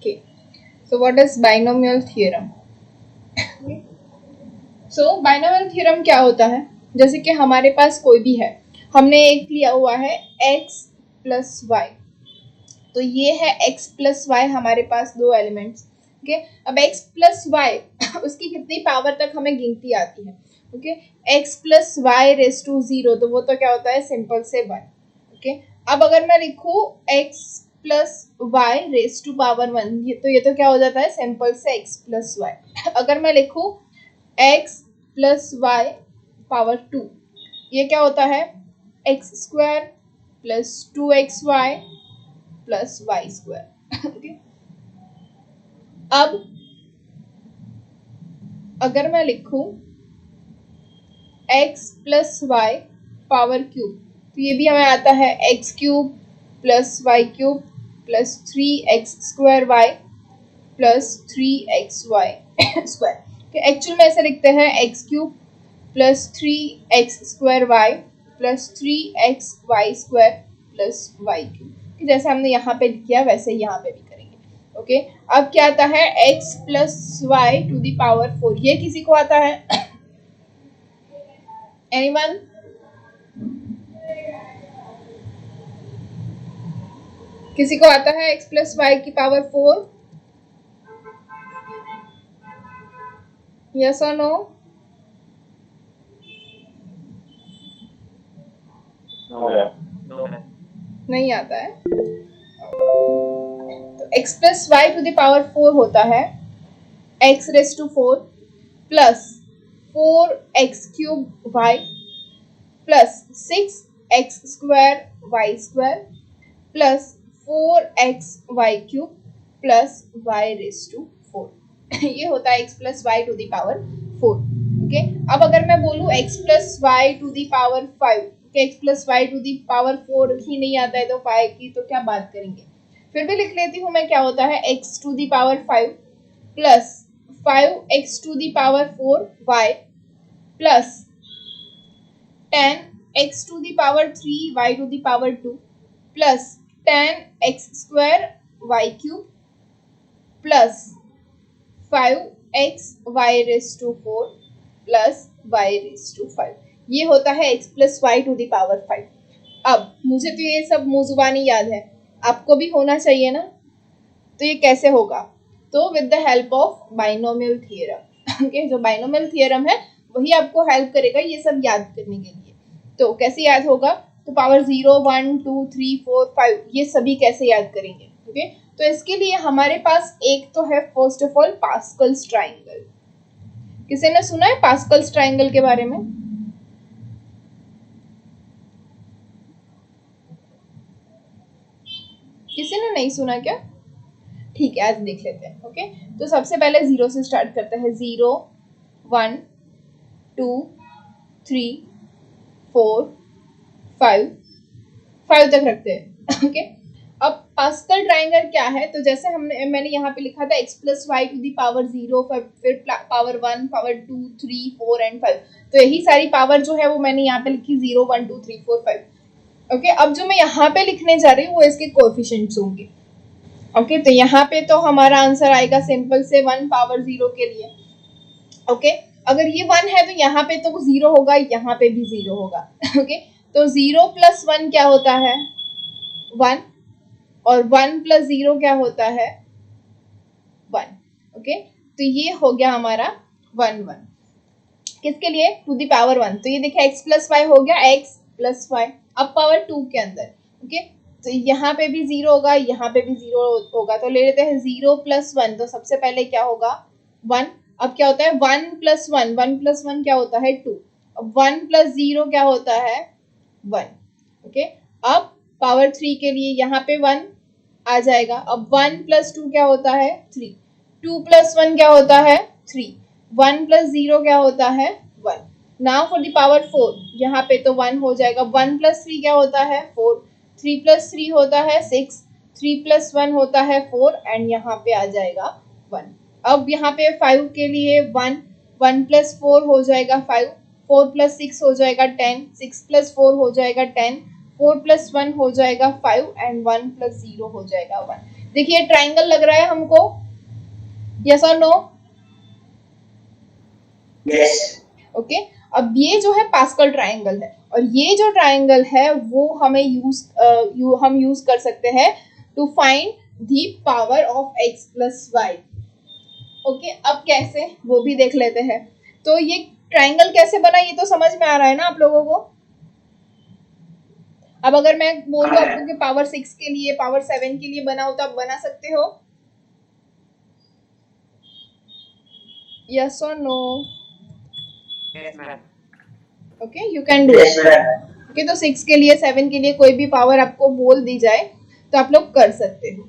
Okay. So what is binomial theorem? So binomial theorem क्या होता है? जैसे कि हमारे पास कोई भी है, हमने एक लिया हुआ है x प्लस वाई, तो ये है x प्लस वाई, हमारे पास दो एलिमेंट्स। ओके, अब x प्लस वाई उसकी कितनी पावर तक हमें गिनती आती है? Okay, x plus y raise to 0, तो वो तो क्या होता है, सिंपल से 1। ओके, अब अगर मैं लिखूं x plus y raise to power 1, ये तो क्या हो जाता है, सिंपल से x प्लस वाई। अगर मैं लिखूं x प्लस वाई पावर 2, ये क्या होता है, x square plus 2xy plus y square. Okay, अब अगर मैं लिखूं x plus y power cube, तो ये भी हमें आता है x cube plus y cube plus 3x square y plus 3xy square. Actual में ऐसे लिखते हैं x cube plus 3x square y plus 3xy square plus y cube. जैसे हमने यहाँ पे किया वैसे यहाँ पे भी करेंगे। ओके, अब क्या आता है, x plus y to the power 4, ये किसी को आता है? एनीवन? किसी को आता है x प्लस वाई की पावर 4? यस और नो? नहीं आता है। तो x plus y to the power 4 होता है x raise to 4 plus 4x cube y plus 6x square y square plus 4x y cube plus y raise to 4। ये होता है x plus y to the power 4। Okay, अब अगर मैं बोलूँ x plus y to the power 5, x plus y to the power 4 ही नहीं आता है तो 5 की तो क्या बात करेंगे। फिर भी लिख लेती हूँ मैं, क्या होता है, x to the power 5 plus 5x to the power 4 y plus 10x to the power 3 y to the power 2 plus 10x square y cube plus 5x y raise to 4 plus y raise to 5। ये होता है x plus y to the power 5। अब मुझे तो ये सब मुंह जुबानी याद है, आपको भी होना चाहिए ना, तो ये कैसे होगा? तो with the help of binomial theorem. Okay, जो बाइनोमियल थियरम है वही आपको हेल्प करेगा ये सब याद करने के लिए। तो कैसे याद होगा? तो पावर 0, 1, 2, 3, 4, 5 ये सभी कैसे याद करेंगे? ओके, तो इसके लिए हमारे पास एक तो है first of all Pascal's triangle. किसी ने सुना है पास्कल्स ट्राइंगल के बारे में? किसी ने नहीं सुना क्या? ठीक है, आज देख लेते हैं। ओके, तो सबसे पहले 0 से स्टार्ट करते हैं। 0, 1, 2, 3, 4, 5 तक रखते हैं। ओके, अब पास्कल ट्राइंगल क्या है? तो जैसे मैंने यहाँ पे लिखा था x plus y to the power 0, फिर पावर 1, पावर 2, 3, 4 एंड 5, तो यही सारी पावर जो है वो मैंने यहाँ पे लिखी 0, 1, 2, 3, 4, 5। ओके, अब जो मैं यहाँ पे लिखने जा रही हूँ वो इसके कोएफिशिएंट्स होंगे। ओके, तो यहाँ पे तो हमारा आंसर आएगा सिंपल से 1 पावर 0 के लिए। ओके, अगर ये 1 है तो यहाँ पे तो 0 होगा, यहाँ पे भी 0 होगा। ओके, तो 0 प्लस 1 क्या होता है? 1, और 1 प्लस 0 क्या होता है? 1। ओके, तो ये हो गया हमारा 1, 1 किसके लिए? To the power 1। तो ये देखिए x प्लस वाई हो गया, x प्लस वाई, अब पावर 2 के अंदर। ओके, तो यहाँ पे भी 0 होगा, यहाँ पे भी 0 होगा, तो ले लेते हैं 0 प्लस 1, तो सबसे पहले क्या होगा? 1। अब क्या होता है? 1 प्लस 1, 1 प्लस 1 क्या होता है? 2। अब 1 प्लस 0 क्या होता है? 1। ओके, अब पावर 3 के लिए यहाँ पे 1 आ जाएगा। अब 1 प्लस 2 क्या होता है? 3। 2 प्लस 1 क्या होता है? 3। 1 प्लस 0 क्या होता है? 1। नाउ फॉर द पावर 4, यहाँ पे तो 1 हो जाएगा। 1 प्लस 3 क्या होता है? 4। 3 प्लस 3 होता है 6। 3 प्लस 1 होता है 4 एंड यहाँ पे आ जाएगा 1। अब यहाँ पे 5 के लिए 1, 1 प्लस 4 हो जाएगा 5, 4 प्लस 6 हो जाएगा 10, 6 प्लस 4 हो जाएगा 10, 4 प्लस 1 हो जाएगा 5 एंड 1 प्लस 0 हो जाएगा 1। देखिए ट्राइंगल लग रहा है हमको, यस और नो? यस। ओके, अब ये जो है पास्कल ट्राइंगल है, और ये जो ट्राइंगल है वो हमें हम यूज कर सकते हैं to find the power of x plus y. Okay, अब कैसे वो भी देख लेते हैं। तो ये ट्राइंगल कैसे बना ये तो समझ में आ रहा है ना आप लोगों को? अब अगर मैं बोलूं आपको कि पावर 6 के लिए, पावर 7 के लिए बना हो, तो आप बना सकते हो, यस और no? Yes ma'am. Okay, you can do it. Okay, तो 6 के लिए, 7 के लिए कोई भी पावर आपको बोल दी जाए तो आप लोग कर सकते हो।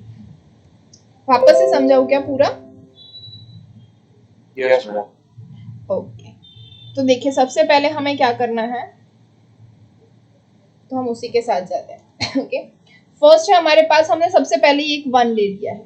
वापस से समझाऊं क्या पूरा? Yes ma'am. ओके, तो देखिए सबसे पहले हमें क्या करना है, तो हम उसी के साथ जाते हैं। ओके, फर्स्ट है हमारे पास, हमने सबसे पहले एक 1 ले लिया है।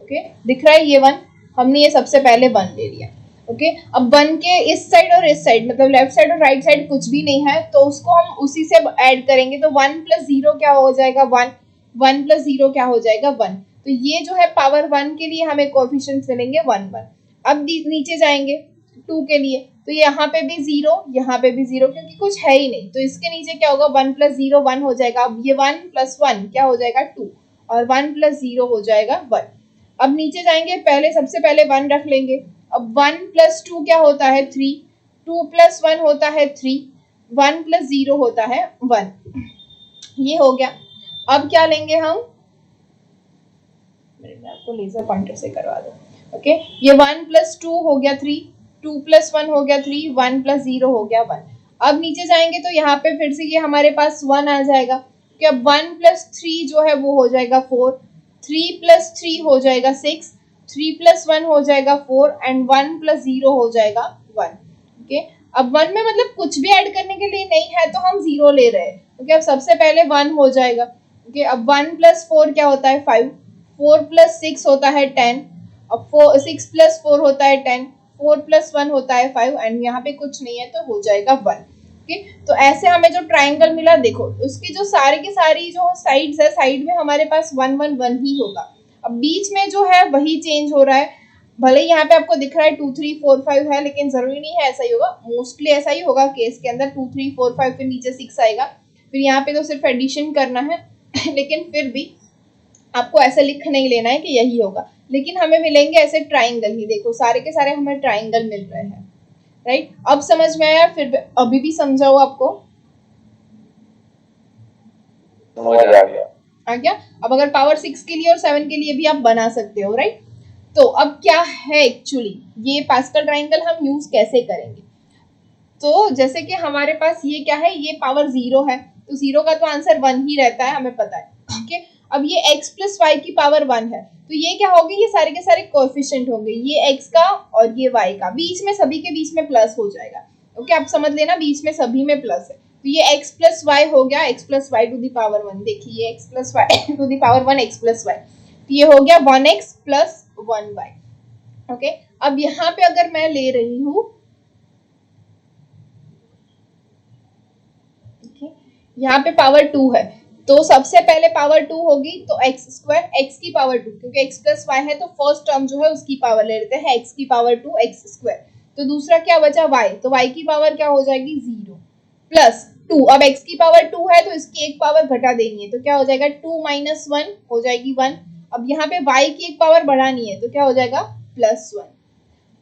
ओके, दिख रहा है ये 1, हमने ये सबसे पहले 1 ले लिया। ओके, अब 1 के इस साइड और इस साइड, मतलब लेफ्ट साइड और राइट साइड कुछ भी नहीं है, तो उसको हम उसी से ऐड करेंगे, तो 1 प्लस 0 क्या हो जाएगा? 1। 1 प्लस 0 क्या हो जाएगा? 1। तो ये जो है पावर 1 के लिए हमें कोएफिशिएंट्स मिलेंगे 1 1। अब नीचे जाएंगे 2 के लिए, तो यहाँ पे भी 0, यहाँ पे भी 0, क्योंकि कुछ है ही नहीं, तो इसके नीचे क्या होगा? 1 प्लस 0 1 हो जाएगा। अब ये 1 प्लस 1 क्या हो जाएगा? 2, और 1 प्लस 0 हो जाएगा 1। अब नीचे जाएंगे, पहले सबसे पहले 1 रख लेंगे। अब 1 प्लस 2 क्या होता है? 3। 2 प्लस 1 होता है 3। 1 प्लस 0 होता है 1। ये हो गया। अब क्या लेंगे हम? मैं आपको लेजर पॉइंटर से करवा दो। ओके, ये 1 प्लस 2 हो गया 3, 2 प्लस 1 हो गया 3, 1 प्लस 0 हो गया 1। अब नीचे जाएंगे तो यहाँ पे फिर से ये हमारे पास 1 आ जाएगा, कि अब 1 प्लस 3 जो है वो हो जाएगा 4, 3 प्लस 3 हो जाएगा 6, 3 प्लस 1 हो जाएगा 4, एंड 1 प्लस 0 हो जाएगा 1। ओके, अब 1 में मतलब कुछ भी ऐड करने के लिए नहीं है, तो हम 0 ले रहे हैं। ओके, अब सबसे पहले 1 हो जाएगा। ओके, अब 1 प्लस 4 क्या होता है? 5, 4 प्लस 6 होता है 10, अब 6 प्लस 4 होता है 10, 4 प्लस 1 होता है 5, एंड यहाँ पे कुछ नहीं है तो हो जाएगा 1। ओके, तो ऐसे हमें जो ट्राइंगल मिला, देखो उसकी जो सारे की सारी जो साइड्स है, साइड में हमारे पास 1 1 1 ही होगा। अब बीच में जो है वही चेंज हो रहा है, भले ही यहाँ पे आपको दिख रहा है 2 3 4 5 है, लेकिन जरूरी नहीं है ऐसा ही होगा, मोस्टली ऐसा ही होगा केस के अंदर, 2 3 4 5 फिर नीचे 6 आएगा, फिर यहाँ पे तो सिर्फ एडिशन करना है। लेकिन फिर भी आपको ऐसा लिख नहीं लेना है कि यही होगा, लेकिन हमें मिलेंगे ऐसे ट्राइंगल ही। देखो सारे के सारे हमें ट्राइंगल मिल रहे हैं, राइट? अब समझ में आया? फिर अभी भी समझाओ आपको? आ गया? अब अगर पावर 6 के लिए और 7 के लिए भी आप बना सकते हो, राइट? तो अब क्या है एक्चुअली ये पास्कल ट्राइंगल हम यूज कैसे करेंगे? तो जैसे कि हमारे पास ये क्या है, ये पावर 0 है, तो 0 का तो आंसर 1 ही रहता है, हमें पता है। ओके, अब ये x प्लस वाई की पावर 1 है, तो ये क्या होगी? ये सारे के सारे कोएफिशिएंट होंगे, ये x का और ये y का, बीच में सभी के बीच में प्लस हो जाएगा। ओके, आप समझ लेना बीच में सभी में प्लस है, तो ये x प्लस वाई हो गया, x plus y to the power 1। देखिए ये x plus y to the power 1 x plus y, तो ये हो गया 1x प्लस 1y। ओके, अब यहाँ पे अगर मैं ले रही हूँ, यहाँ पे पावर 2 है, तो सबसे पहले पावर 2 होगी तो x स्क्वायर, x की पावर 2, क्योंकि x प्लस वाई है तो फर्स्ट टर्म जो है उसकी पावर ले लेते हैं, x की पावर 2 x स्क्वायर। तो दूसरा क्या बचा? y, तो y की पावर क्या हो जाएगी? 0 प्लस 2। अब x की पावर 2 है तो इसकी एक पावर घटा देनी है, तो क्या हो जाएगा? 2 माइनस 1 हो जाएगी 1। अब यहाँ पे y की एक पावर बढ़ानी है, तो क्या हो जाएगा? प्लस 1।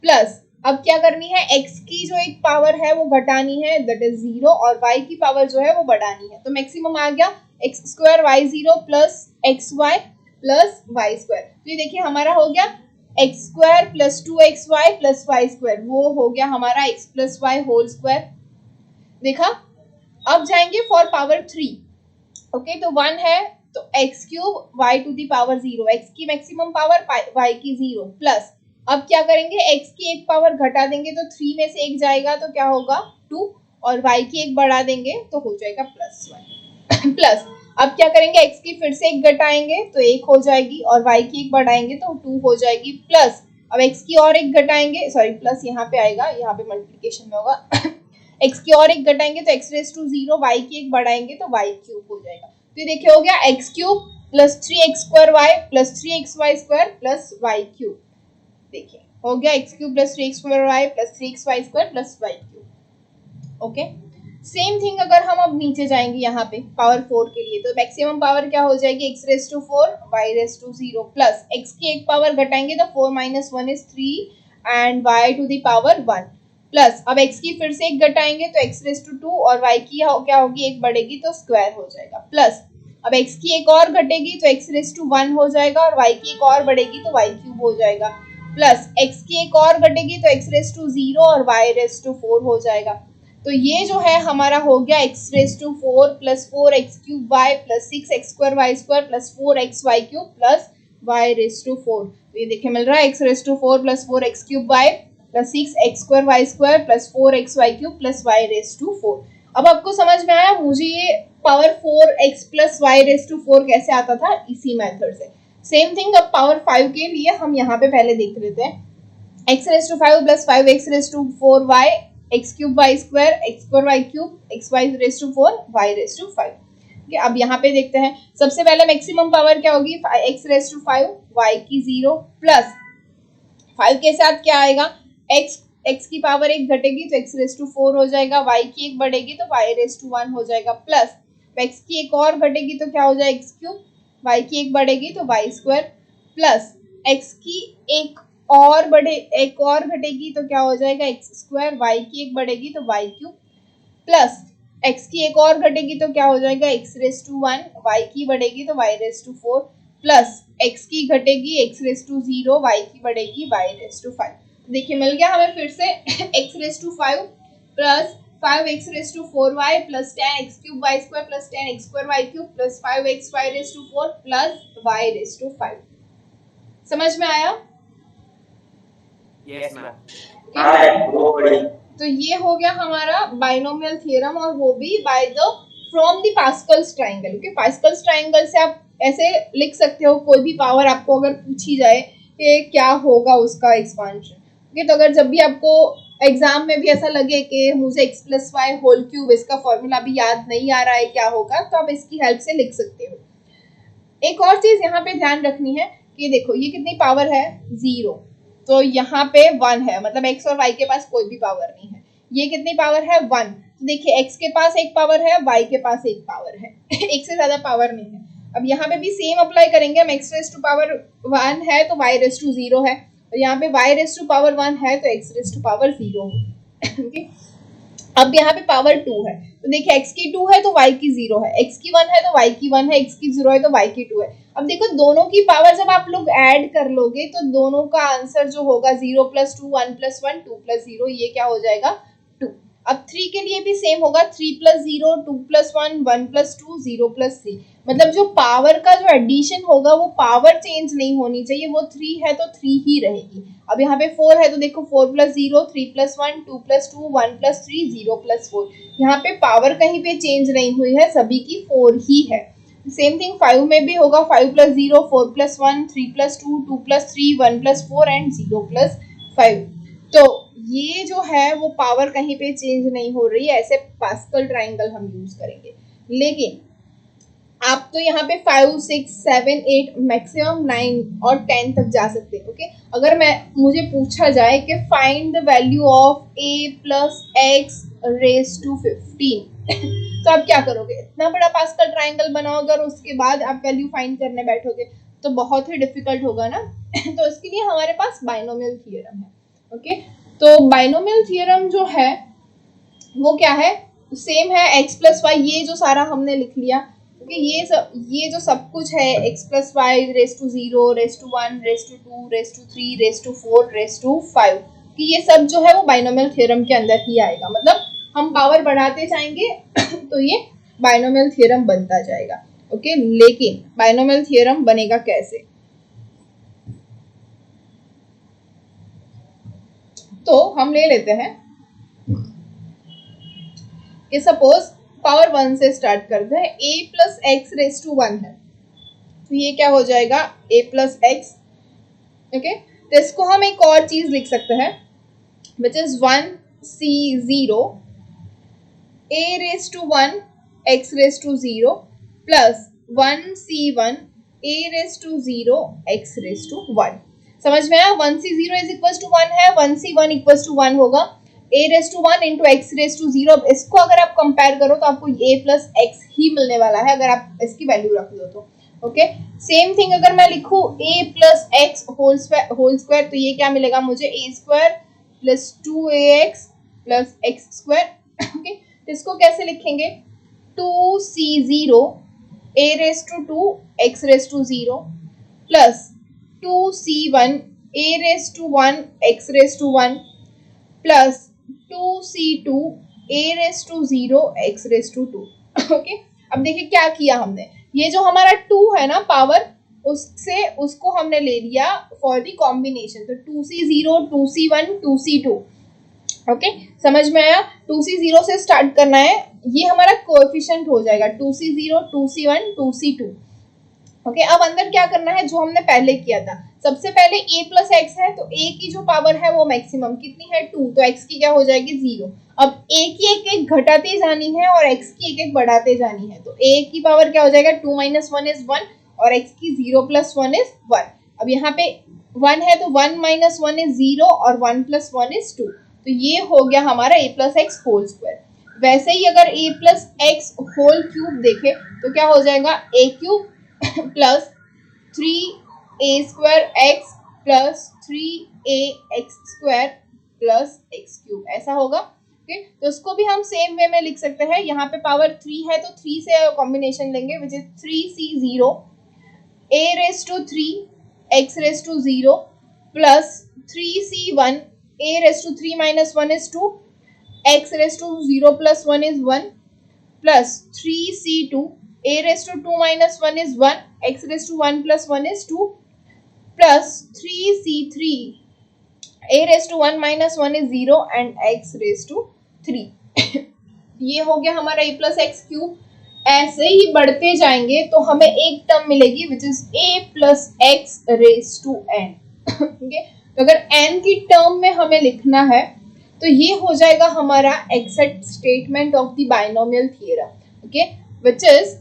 प्लस अब क्या करनी है? x की जो एक पावर है वो घटानी है, दैट इज 0, और y की पावर जो है वो बढ़ानी है, तो मैक्सिमम आ गया x square y 0 plus x y plus y square. तो ये देखिए हमारा हो गया x square plus 2xy plus y square, वो हो गया हमारा x plus y whole square. देखा? अब जाएंगे फॉर पावर 3। ओके, तो 1 है तो x cube y to the power 0, x की मैक्सिमम पावर y की 0, प्लस अब क्या करेंगे? x की एक पावर घटा देंगे तो 3 में से एक जाएगा तो क्या होगा? 2, और y की एक बढ़ा देंगे तो हो जाएगा प्लस 1। प्लस अब क्या करेंगे? x की फिर से एक घटाएंगे तो 1 हो जाएगी, और y की एक बढ़ाएंगे तो 2 हो जाएगी, प्लस अब x की और एक घटाएंगे, सॉरी प्लस यहाँ पे आएगा, यहाँ पे मल्टीप्लिकेशन में होगा। x की और एक घटाएंगे तो x रेज टू 0, y की एक बढ़ाएंगे तो y क्यूब हो जाएगा। तो ये देखिए हो गया x cube plus 3x² plus 3xy² plus y³। देखिए हो गया x³ plus 3x² plus 3xy² plus y³। Okay, same thing अगर हम अब नीचे जाएंगे यहाँ पे पावर 4 के लिए, तो मैक्सिमम पावर क्या हो जाएगी, x⁴ y⁴ प्लस x की एक पावर घटाएंगे तो 4 - 1 is 3 एंड y⁴ 1 प्लस अब x की फिर से एक घटाएंगे तो x⁴ और y की क्या होगी, एक बढ़ेगी तो स्क्वायर हो जाएगा, प्लस अब x की एक और घटेगी तो x⁴ हो जाएगा और y की एक और बढ़ेगी तो y³ हो जाएगा, प्लस x की एक और घटेगी तो x⁴ और y⁴ हो जाएगा। तो ये जो है हमारा हो गया x⁴ plus 4x³ y plus 6x² y² plus 4xy³ plus y⁴। तो ये देखिए मिल रहा है x⁴ plus 4x³ y plus 6x² y² plus 4xy³ plus y⁴। अब आपको समझ में आया मुझे ये पावर 4x प्लस y⁴ कैसे आता था, इसी मेथड से। सेम थिंग अब पावर 5 के लिए हम यहाँ पे पहले देख लेते हैं, x⁵ plus 5x⁴ y x³ y² x² y³ xy⁴ y⁵। Okay, अब यहाँ पे देखते हैं, सबसे पहले मैक्सिमम पावर क्या होगी, x⁵ y की 0 प्लस 5 के साथ क्या आएगा, x की पावर एक घटेगी तो x⁴ हो जाएगा, y की एक बढ़ेगी तो y⁴ हो जाएगा, प्लस x की एक और घटेगी तो क्या हो जाएगा x³, y की एक बढ़ेगी तो y² प्लस x की एक और घटेगी तो क्या हो जाएगा x², y की एक बढ़ेगी तो y³ प्लस x की एक और घटेगी तो क्या हो जाएगा x⁴ y की बढ़ेगी तो y⁴ प्लस x की घटेगी x⁴ y की बढ़ेगी y⁵। देखिए मिल गया हमें फिर से x⁵ plus 5x⁴ y plus 10x³ y² plus 10x² y³ plus 5xy⁴ plus y⁵। समझ में आया? Yes, ma'am. तो ये हो गया हमारा बाइनोमियल थ्योरम, और वो भी by the from the Pascal's triangle. Okay, Pascal's triangle से आप ऐसे लिख सकते हो, कोई भी पावर आपको अगर पूछी जाए कि क्या होगा उसका एक्सपांशन। ओके, तो अगर जब भी आपको एग्जाम में भी ऐसा लगे कि मुझे x+y⁵ इसका फॉर्मूला भी याद नहीं आ रहा है क्या होगा, तो आप इसकी हेल्प से लिख सकते हो। एक और चीज यहाँ पे ध्यान रखनी है कि देखो ये कितनी पावर है, 0, तो यहाँ पे 1 है, मतलब x और y के पास कोई भी पावर नहीं है। ये कितनी पावर है, 1, तो देखिए x के पास एक पावर है, y के पास एक पावर है एक से ज्यादा पावर नहीं है। अब यहाँ पे भी सेम अप्लाई करेंगे, हम x⁴ 1 है तो y⁴ है, और यहाँ पे y⁴ 1 है तो x⁴ 0 अब यहाँ पे पावर 2 है, तो देखिए x की 2 है तो y की 0 है, x की 1 है तो y की 1 है, x की 0 है तो y की 2 है। अब देखो दोनों की पावर जब आप लोग ऐड कर लोगे तो दोनों का आंसर जो होगा 0 + 2 1 + 1 2 + 0, ये क्या हो जाएगा 2। अब 3 के लिए भी सेम होगा, 3 + 0 2 + 1 1 + 2 0 + 3, मतलब जो पावर का जो एडिशन होगा वो पावर चेंज नहीं होनी चाहिए, वो 3 है तो 3 ही रहेगी। अब यहाँ पे 4 है तो देखो 4 + 0 3 + 1 2 + 2 1 + 3 0 + 4, यहाँ पे पावर कहीं पे चेंज नहीं हुई है, सभी की 4 ही है। सेम थिंग 5 में भी होगा, 5 + 0 4 + 1 3 + 2 2 + 3 1 + 4 एंड 0 + 5। तो ये जो है वो पावर कहीं पे चेंज नहीं हो रही है, ऐसे पास्कल ट्रायंगल हम यूज करेंगे। लेकिन आप तो यहाँ पे 5 6 7 8 मैक्सिमम 9 और 10 तक जा सकते हैं। ओके, अगर मुझे पूछा जाए कि find the value of a + x raised to 15 तो आप क्या करोगे, इतना बड़ा पास्कल ट्रायंगल बनाओगे और उसके बाद आप वैल्यू फाइंड करने बैठोगे तो बहुत ही डिफिकल्ट होगा ना तो इसके लिए हमारे पास बाइनोमियल थ्योरम है। ओके, तो बाइनोमियल थ्योरम जो है वो क्या है, सेम है x + y, ये जो सारा हमने लिख लिया। ओके, ये जो सब कुछ है x + y⁴ 0 1 2 3 4 5, कि ये सब जो है वो बाइनोमियल थ्योरम के अंदर ही आएगा, मतलब हम पावर बढ़ाते जाएंगे तो ये बाइनोमियल थ्योरम बनता जाएगा। ओके, लेकिन बाइनोमियल थ्योरम बनेगा कैसे, तो हम ले लेते हैं कि सपोज पावर 1 से स्टार्ट करते हैं, a + x ⁴ 1 है, तो ये क्या हो जाएगा a + x। ओके, तो इसको हम एक और चीज लिख सकते हैं which is 1c0 a⁴ 1 x⁴ 0 plus 1c1 a raise to 0 x raise to 1। समझ में आया? 1c 0 इज इक्वल टू 1 है, 1c 1 इक्वल टू 1 होगा, a raise to 1 into x raise to 0। अब इसको अगर आप कंपेयर करो तो आपको a प्लस एक्स ही मिलने वाला है अगर आप इसकी वैल्यू रख दो तो। ओके, सेम थिंग अगर मैं लिखूं a plus x whole square तो ये क्या मिलेगा मुझे, a square plus 2ax plus x square. Okay, इसको कैसे लिखेंगे, 2c0 a raise to 2 x raise to 0 plus 2c1 a raise to 1 x raise to 1 plus 2c2 a raise to 0 x raise to 2। Okay, अब देखिए क्या किया हमने, ये जो हमारा 2 है ना पावर, उससे उसको हमने ले लिया फॉर द कॉम्बिनेशन, तो 2c0 2c1 2c2। ओके, समझ में आया? 2c0 से स्टार्ट करना है, ये हमारा कोएफिशिएंट हो जाएगा 2c0 2c1 2c2। ओके, अब अंदर क्या करना है जो हमने पहले किया था, सबसे पहले a प्लस एक्स है तो a की जो पावर है वो मैक्सिमम कितनी है 2, तो x की क्या हो जाएगी 0। अब a की एक एक घटाते जानी है और x की एक एक बढ़ाते जानी है, तो a की पावर क्या हो जाएगा 2 माइनस 1 इज 1 और x की 0 प्लस 1 इज 1। अब यहाँ पे 1 है तो 1 माइनस 1 इज 0 और 1 प्लस 1 इज 2, तो ये हो गया हमारा a plus x whole square. वैसे ही अगर a plus x whole cube देखे तो क्या हो जाएगा a cube plus 3a square x plus 3a x square plus x cube, ऐसा होगा। ओके, तो उसको भी हम सेम वे में लिख सकते हैं, यहाँ पे पावर 3 है तो 3 से कॉम्बिनेशन लेंगे which is 3c0 a raise to 3 x raise to 0 plus 3c1 a raise to 3 minus 1 is 2 x raise to 0 plus 1 is 1 plus 3c2 a raised to 2 minus 1 is 1 x raised to 1 plus 1 is 2 plus 3c3 a raised to 1 minus 1 is 0 and x raised to 3। ये हो गया हमारा a plus x cube. ऐसे ही बढ़ते जाएंगे तो हमें एक टर्म मिलेगी विच is a plus x raised to n। Okay, तो अगर n की टर्म में हमें लिखना है तो ये हो जाएगा हमारा except statement of the binomial theorem. Okay, which is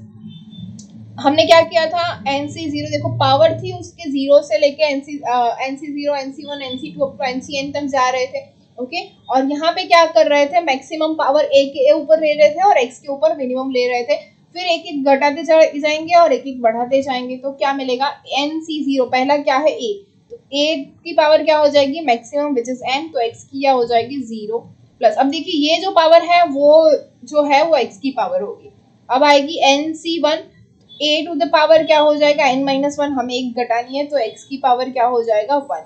हमने क्या किया था, NC0 देखो पावर थी उसके 0 से लेके NC0 NC1 NC2 up to NCN तक जा रहे थे। ओके, और यहाँ पे क्या कर रहे थे, मैक्सिमम पावर a के ऊपर ले रहे थे और x के ऊपर मिनिमम ले रहे थे, फिर एक एक घटाते जाएंगे और एक एक बढ़ाते जाएंगे, तो क्या मिलेगा NC0 पहला क्या है a, तो a की पावर क्या हो जाएगी मैक्सिमम विच इज n, तो x की क्या हो जाएगी 0 प्लस, अब देखिए ये जो पावर है वो जो है वो x की पावर होगी। अब आएगी NC1 a to the power क्या हो जाएगा n माइनस 1, हमें एक घटानी है तो x की पावर क्या हो जाएगा 1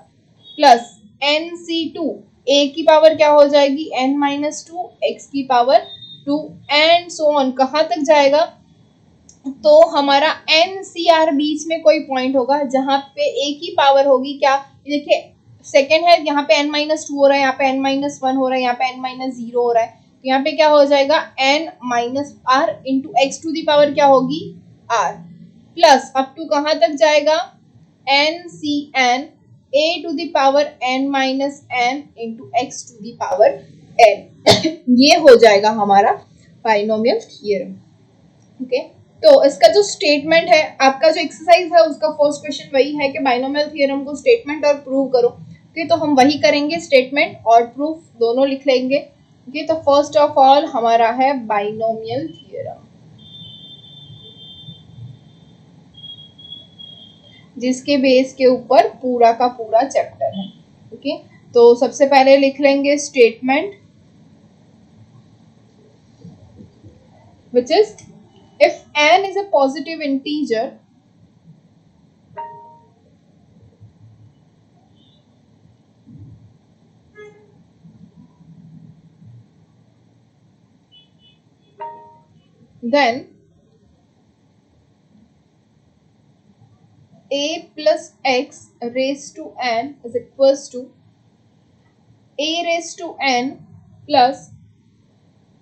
प्लस NC2 a की पावर क्या हो जाएगी n माइनस 2 x की पावर 2 एंड सो ऑन। कहाँ तक जाएगा, तो हमारा NCR बीच में कोई पॉइंट होगा जहां पे a की पावर होगी क्या, देखिए सेकेंड है यहाँ पे n माइनस 2 हो रहा है, यहाँ पे n माइनस 1 हो रहा है, यहाँ पे n माइनस 0 हो रहा है, तो यहाँ पे क्या हो जाएगा n minus r into x to the power क्या होगी r प्लस अप टू कहाँ तक जाएगा NCN a to the power n minus n into x to the power n। ये हो जाएगा हमारा बाइनोमियल थ्योरम। ओके, तो इसका जो स्टेटमेंट है, आपका जो एक्सरसाइज है उसका फर्स्ट क्वेश्चन वही है कि बाइनोमियल थ्योरम को स्टेटमेंट और प्रूव करो। ओके, तो हम वही करेंगे, स्टेटमेंट और प्रूफ दोनों लिख लेंगे। ओके, तो फर्स्ट ऑफ ऑल हमारा है बाइनोमियल थ्योरम, जिसके बेस के ऊपर पूरा का पूरा चैप्टर है। ओके, तो सबसे पहले लिख लेंगे statement which is if n is a positive integer, then a plus x raised to n is equals to a raised to n plus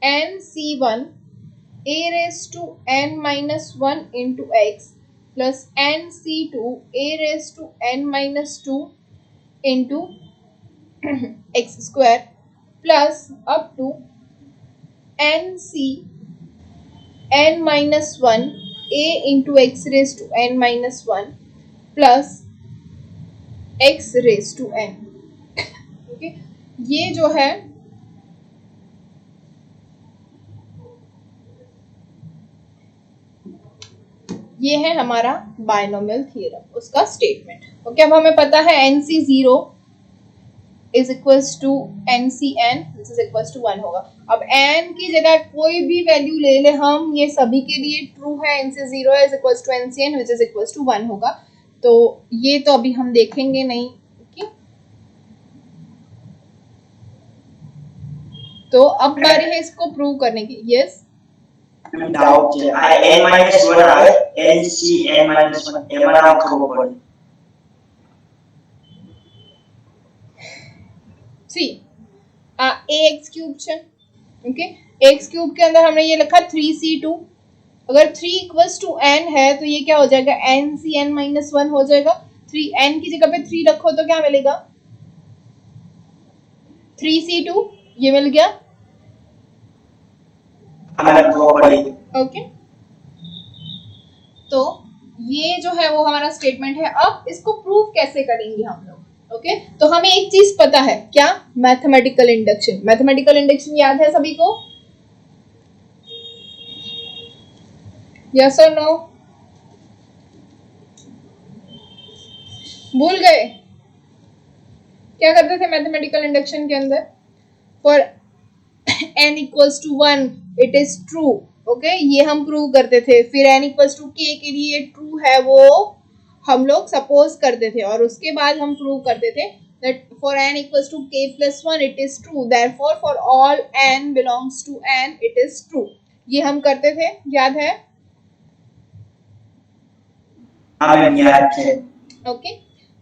nc1 a raised to n minus 1 into x plus nc2 a raised to n minus 2 into x square plus up to nc n minus 1 a into x raise to n minus one plus x raise to n। ओके, ये जो है ये है हमारा binomial theorem, उसका statement. Okay, अब हमें पता है NC0 is equals to NCN which is equals to 1 होगा। अब n की जगह कोई भी वैल्यू ले ले हम, ये सभी के लिए ट्रू है। NC0 is equals to NCN which is equals to 1 होगा। तो ये तो अभी हम देखेंगे नहीं। ओके, तो अब बारी है इसको प्रूव करने की। यस, डाउट है n माइनस 1 આવે NCN माइनस 1 એમાં નામ ખબર પડે। सी ax क्यूब છે। ओके, एक्स क्यूब के अंदर हमने ये लिखा 3c2। अगर 3 इक्वल्स टू n है तो ये क्या हो जाएगा, NCN माइनस 1 हो जाएगा। 3n की जगह पे 3 रखो तो क्या मिलेगा, 3c2, ये मिल गया। ओके, तो ये जो है वो हमारा स्टेटमेंट है। अब इसको प्रूव कैसे करेंगे हम लोग। ओके, तो हमें एक चीज पता है, क्या, मैथमेटिकल इंडक्शन। मैथमेटिकल इंडक्शन याद है सभी को, यस और नो? भूल गए? क्या करते थे मैथमेटिकल इंडक्शन के अंदर? For n equals to 1 it is true. Okay, ये हम प्रूव करते थे। फिर n इक्वल्स टू k के लिए ट्रू है वो हम लोग सपोज करते थे, और उसके बाद हम प्रूव करते थे that for n equals to k plus 1 it is true, therefore for all n belongs to n it is true। ये हम करते थे, याद है? याद है। ओके,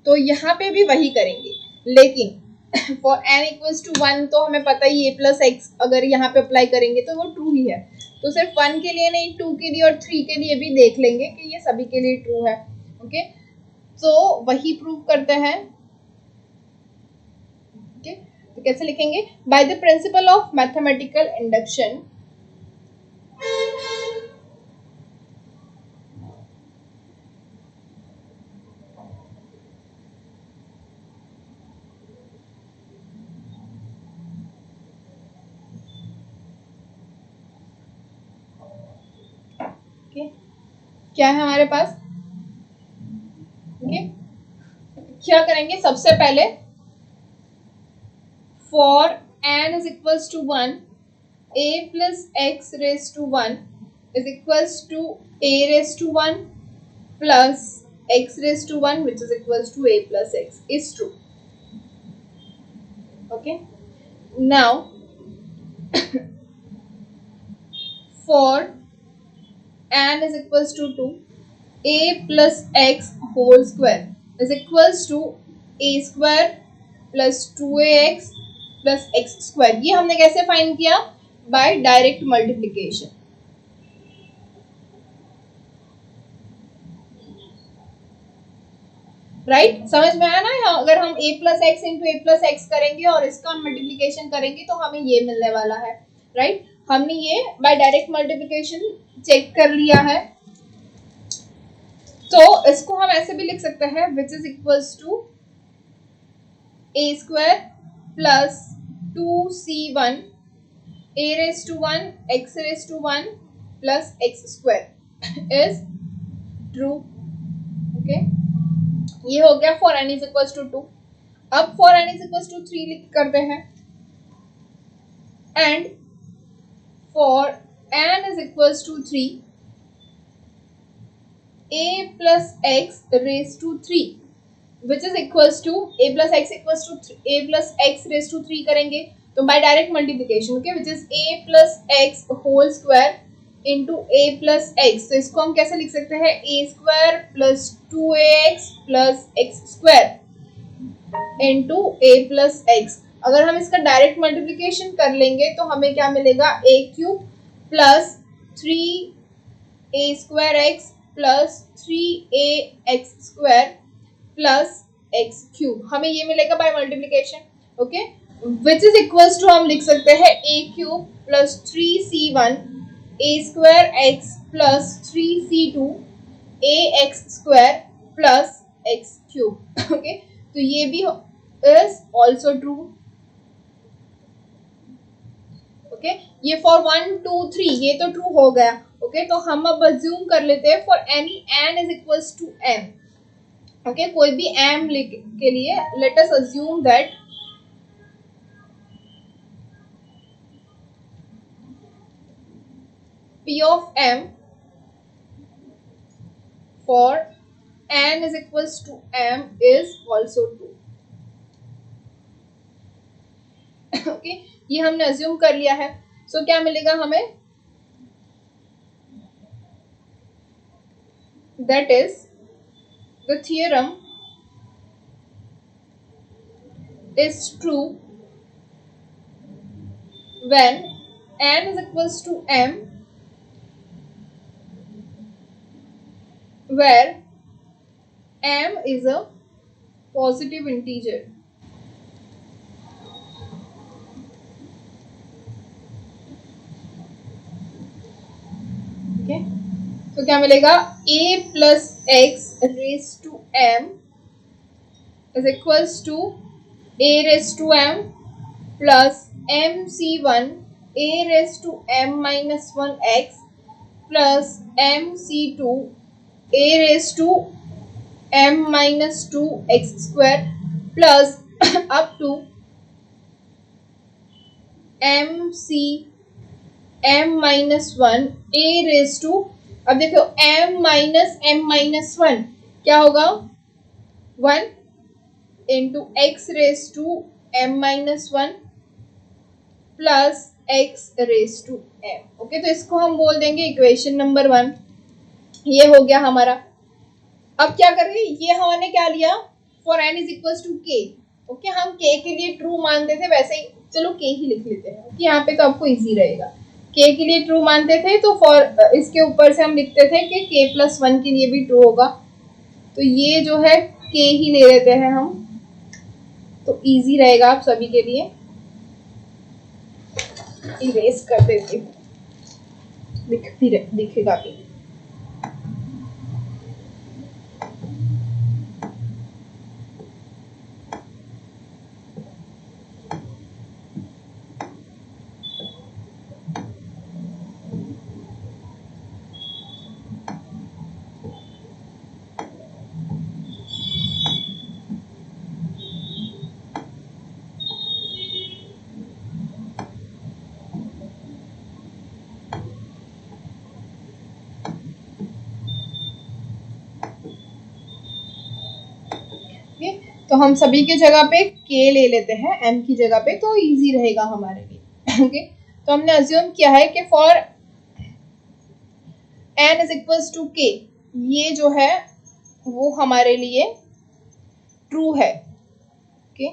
तो यहाँ पे भी वही करेंगे, लेकिन for n equals to 1 तो हमें पता ही a plus x अगर यहाँ पे अप्लाई करेंगे तो वो ट्रू ही है। तो सिर्फ 1 के लिए नहीं, 2 के लिए और 3 के लिए भी देख लेंगे कि ये सभी के लिए ट्रू है। ओके, तो वही प्रूव करते हैं। ओके, तो कैसे लिखेंगे, by the principle of mathematical induction क्या है हमारे पास। ओके, क्या करेंगे, सबसे पहले for n is equals to 1 a plus x raise to 1 is equals to a raise to 1 plus x raise to 1 which is equals to a plus x is true. Okay, now for n is equals to 2 a plus x whole square is equals to a square plus 2ax plus x square। ये हमने कैसे find किया, bye direct multiplication. Right, समझ में आया ना? अगर हम a plus x into a plus x करेंगे और इसका मल्टीप्लिकेशन करेंगे तो हमें ये मिलने वाला है। राइट, हमने ये बाय डायरेक्ट मल्टीप्लिकेशन चेक कर लिया है। तो इसको हम ऐसे भी लिख सकते हैं, which is equals to a square plus 2c1 a raise to 1 x raise to 1 plus x square is true. Okay, ये हो गया for n is equals to 2। अब for n is equals to 3 लिख करते हैं, and for n is equals to 3 a plus x raised to 3 which is equals to a plus x equals to a plus x raised to 3 करेंगे तो by direct multiplication, okay, which is a plus x whole square into a plus x। तो इसको हम कैसे लिख सकते हैं, a square plus 2ax plus x square into a plus x। अगर हम इसका डायरेक्ट मल्टीप्लिकेशन कर लेंगे तो हमें क्या मिलेगा, a cube plus 3a square x plus 3ax square plus x cube, हमें ये मिलेगा by multiplication. Okay, which is equals to हम लिख सकते हैं a cube plus 3c1 a square x plus 3c2 ax square plus x cube. Okay, तो ये भी इज ऑल्सो ट्रू. ओके, ये फॉर 1 2 3 ये तो ट्रू हो गया. ओके, तो हम अब अज्यूम कर लेते हैं for any n is equals to m. Okay, कोई भी m के लिए let us assume that p of m for n is equals to m is also true. Okay, ये हमने अज्यूम कर लिया है. सो क्या मिलेगा हमें? That is the theorem is true when n is equals to m, where m is a positive integer. Okay, तो क्या मिलेगा? a plus x raised to m is equals to a raised to m plus mc1 a raised to m minus 1 x plus mc2 a raised to m minus 2 x square plus up to mc m minus 1 a raised to, अब देखो m minus 1 क्या होगा? 1 into x raised to m minus 1 plus x raise to m. Okay, तो इसको हम बोल देंगे equation number 1. ये हो गया हमारा. अब क्या करेंगे? ये हमने क्या लिया? For n is equals to k. Okay, हम k के लिए ट्रू मानते थे, वैसे ही चलो k ही लिख लेते हैं. ओके, यहाँ पे तो आपको इजी रहेगा. k के लिए ट्रू मानते थे तो फॉर इसके ऊपर से हम लिखते थे कि k प्लस 1 के लिए भी ट्रू होगा. तो ये जो है k ही ले लेते हैं हम, तो इजी रहेगा आप सभी के लिए. इरेज कर देती हूँ, दिखेगा भी. तो हम सभी के जगह पे k ले लेते हैं m की जगह पे, तो इजी रहेगा हमारे लिए. ओके, तो हमने अज्यूम किया है कि for n is equals to k, ये जो है वो हमारे लिए ट्रू है. Okay,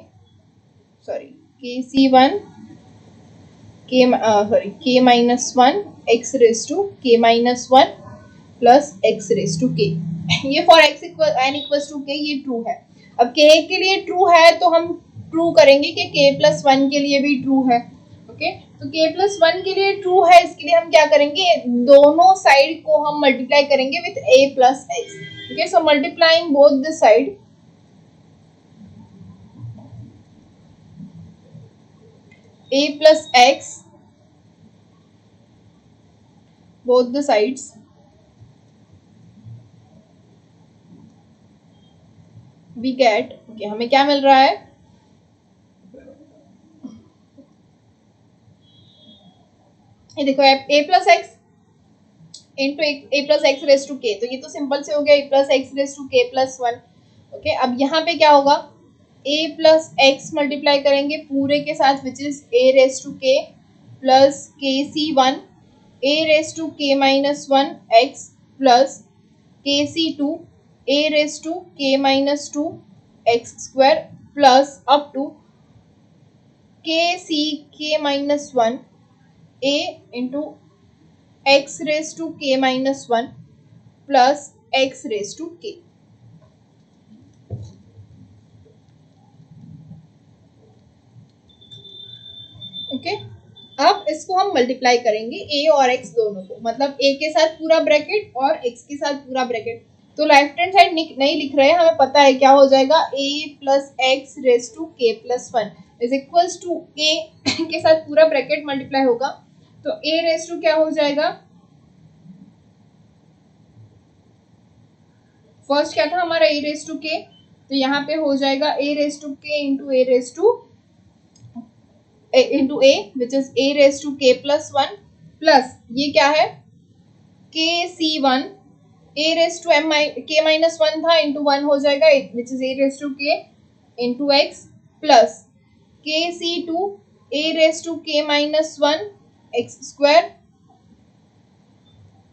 sorry, kc1 k minus 1 x raise to k minus 1 plus x raise to k. ये for x n equals to k ये ट्रू है. अब k के लिए ट्रू है तो हम ट्रू करेंगे कि k प्लस 1 के लिए भी ट्रू है. ओके, तो k प्लस 1 के लिए ट्रू है, इसके लिए हम क्या करेंगे? दोनों साइड को हम मल्टीप्लाई करेंगे with a plus x. Okay, so multiplying both the side, a plus x both the sides, we get, okay, हमें क्या मिल रहा है? ये देखो a plus x into a plus x raise to k, तो ये तो सिंपल से हो गया a plus x raise to k plus 1. Okay, अब यहाँ पे क्या होगा? a प्लस एक्स मल्टीप्लाई करेंगे पूरे के साथ which is a raise to k plus k C 1 a raise to k minus 1 x plus k C 2 a raise to k minus 2 x square plus up to k C k minus 1 a into x raise to k minus 1 plus x raise to k. Okay, अब इसको हम multiply करेंगे a और x दोनों को, मतलब a के साथ पूरा ब्रैकेट और x के साथ पूरा ब्रैकेट। तो लेफ्ट हैंड साइड नहीं लिख रहे हैं, हमें पता है क्या हो जाएगा, a plus x raise to k plus 1 is equals to a के साथ पूरा ब्रैकेट मल्टीप्लाई होगा, तो a रेज टू क्या हो जाएगा, फर्स्ट क्या था हमारा a रेज टू k, तो यहाँ पे हो जाएगा a raise to k into a raise to into a which is a raised to k plus 1 plus ये क्या है k c1 a raised to m k minus 1 था into 1 हो जाएगा which is a raised to k into x plus k c2 a raised to k minus 1 x square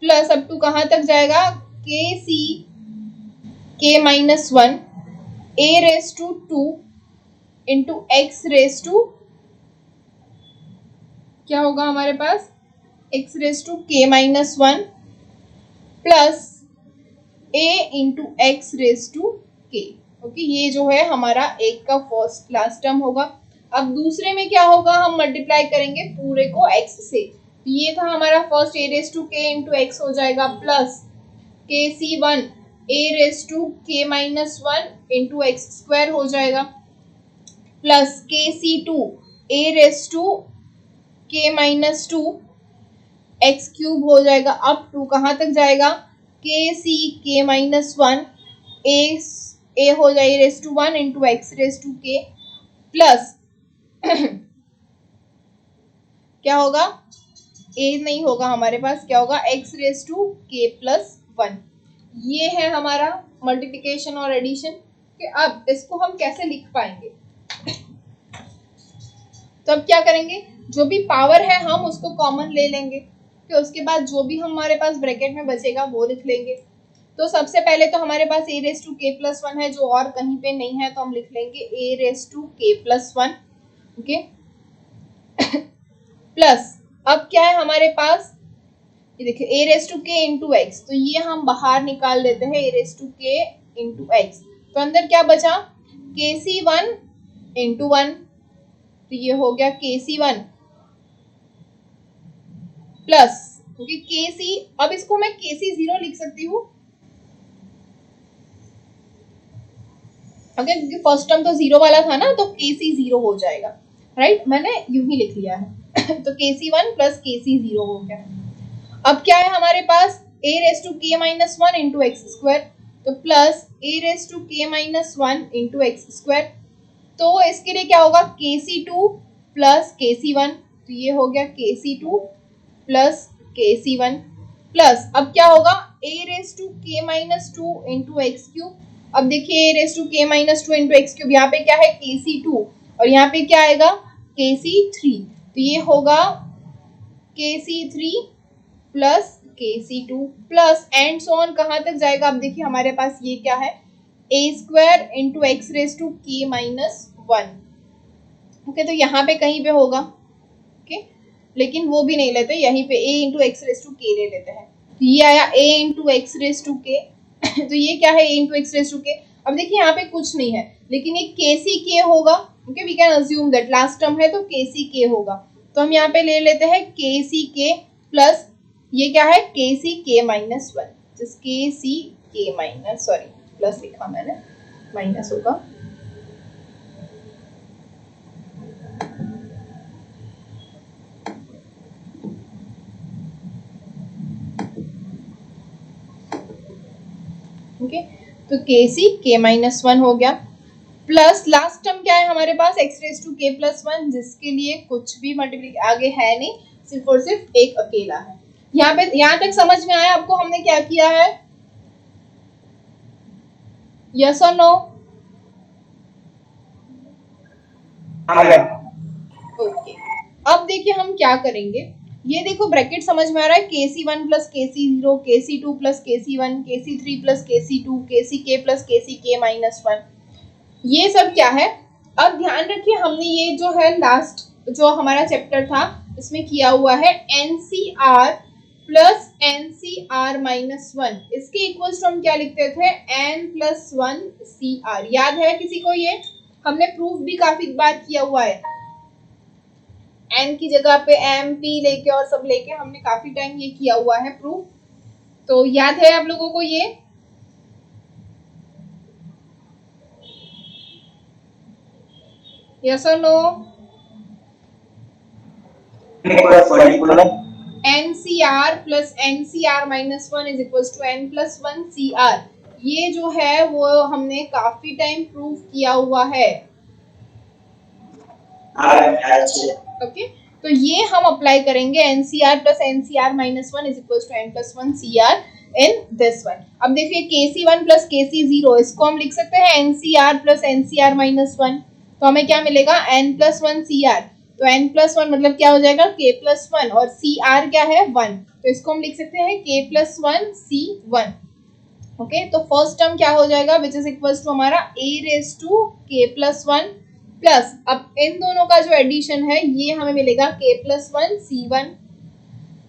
plus अब to कहाँ तक जाएगा k c k minus 1 a raised to 2 into x raised to क्या होगा हमारे पास x raise to k minus 1 plus a into x raise to k। Okay, ये जो है हमारा एक का फर्स्ट क्लास टर्म होगा। अब दूसरे में क्या होगा, हम मल्टीप्लाई करेंगे पूरे को x से, तो ये था हमारा first a raise to k into x हो जाएगा plus k c1 a raise to k minus 1 into x square हो जाएगा plus k c2 a raise to k minus 2 x cube हो जाएगा। अब टू कहाँ तक जाएगा, k c k minus 1 a हो जाएगा raise to 1 into x raise to k plus क्या होगा, a नहीं होगा हमारे पास, क्या होगा x raise to k plus 1। ये है हमारा मल्टीप्लिकेशन और एडिशन कि अब इसको हम कैसे लिख पाएंगे। तो अब क्या करेंगे, जो भी पावर है हम उसको कॉमन ले लेंगे, फिर उसके बाद जो भी हमारे पास ब्रैकेट में बचेगा वो लिख लेंगे। तो सबसे पहले तो हमारे पास a raise to k plus 1 है जो और कहीं पे नहीं है, तो हम लिख लेंगे a raise to k plus 1। Okay plus अब क्या है हमारे पास, ये देखिए a raise to k into x, तो ये हम बाहर निकाल लेते हैं a raise to k into x, तो अंदर क्या बचा k c1 इंटू 1, तो ये हो गया k c1 प्लस क्योंकि के सी, अब इसको मैं के सी 0 लिख सकती हूँ, ओके, क्योंकि फर्स्ट टर्म तो 0 वाला था ना, तो के सी 0 हो जाएगा, राइट, मैंने यूं ही लिख लिया है तो के सी 1 प्लस के सी 0 हो गया। अब क्या है हमारे पास a raise to k minus 1 into x square, तो plus a raise to k minus 1 into x square, तो इसके लिए क्या होगा के सी 2 प्लस के सी 1, तो ये हो गया के C 2 plus k C 1 plus अब क्या होगा a raise to k minus 2 into x cube. अब देखिए a raise to k minus 2 into x cube, यहाँ पे क्या है के सी 2 और यहाँ पे क्या आएगा के सी 3, तो ये होगा के सी 3 plus k C 2 plus and so on कहाँ तक जाएगा। अब देखिए हमारे पास ये क्या है a square into x raise to k minus 1, okay, तो यहाँ पे कहीं पे होगा, ओके, लेकिन वो भी नहीं लेते, यहीं पे a into x raise to k ले लेते हैं, तो ये आया a into x raise to k तो ये क्या है a into x raise to k. अब देखिए यहाँ पे कुछ नहीं है, लेकिन ये के सी के होगा, okay, we can assume that last term है तो के सी के होगा, तो हम यहाँ पे ले लेते हैं के सी के प्लस ये क्या है के सी के माइनस 1, के C k minus, sorry plus लिखा मैंने, माइनस होगा, ओके, तो के सी के माइनस 1 हो गया प्लस लास्ट टर्म क्या है हमारे पास x raise to k plus 1, जिसके लिए कुछ भी मल्टीप्लिकेशन आगे है नहीं, सिर्फ और सिर्फ एक अकेला है। यहाँ पे यहाँ तक समझ में आया आपको हमने क्या किया है, यस और नो? ओके, अब देखिए हम क्या करेंगे, ये देखो ब्रैकेट समझ में आ रहा है के सी 1 प्लस के सी 0, के सी 2 प्लस के सी 1, के सी 3 प्लस के सी 2, के सी के plus k C k minus 1, ये सब क्या है। अब ध्यान रखिए हमने ये जो है लास्ट जो हमारा चैप्टर था इसमें किया हुआ है एनसीआर प्लस एनसीआर माइनस 1, इसके इक्वल्स हम क्या लिखते थे एन प्लस 1 सी आर, याद है किसी को? ये हमने प्रूफ भी काफी बार किया हुआ है, n की जगह पे m p लेके और सब लेके हमने काफी टाइम ये किया हुआ है प्रूफ। तो याद है आप लोगों को ये? यस और no? NCR plus NCR minus 1 is equal to n plus 1 CR, ये जो है वो हमने काफी टाइम प्रूव किया हुआ है। ओके, तो ये हम अप्लाई करेंगे NCR plus NCR minus 1 is equal to n plus 1 CR in this one. अब देखिए KC1 प्लस KC0, इसको हम लिख सकते हैं NCR प्लस NCR माइनस 1, तो हमें क्या मिलेगा n प्लस 1 CR, तो n प्लस 1 मतलब क्या हो जाएगा k प्लस 1 और CR क्या है 1, तो इसको हम लिख सकते हैं k प्लस 1 C1। ओके, तो फर्स्ट टर्म क्या हो जाएगा विच इज इक्वल टू हमारा a raise to k plus 1 plus, अब इन दोनों का जो एडिशन है ये हमें मिलेगा k प्लस 1 C1,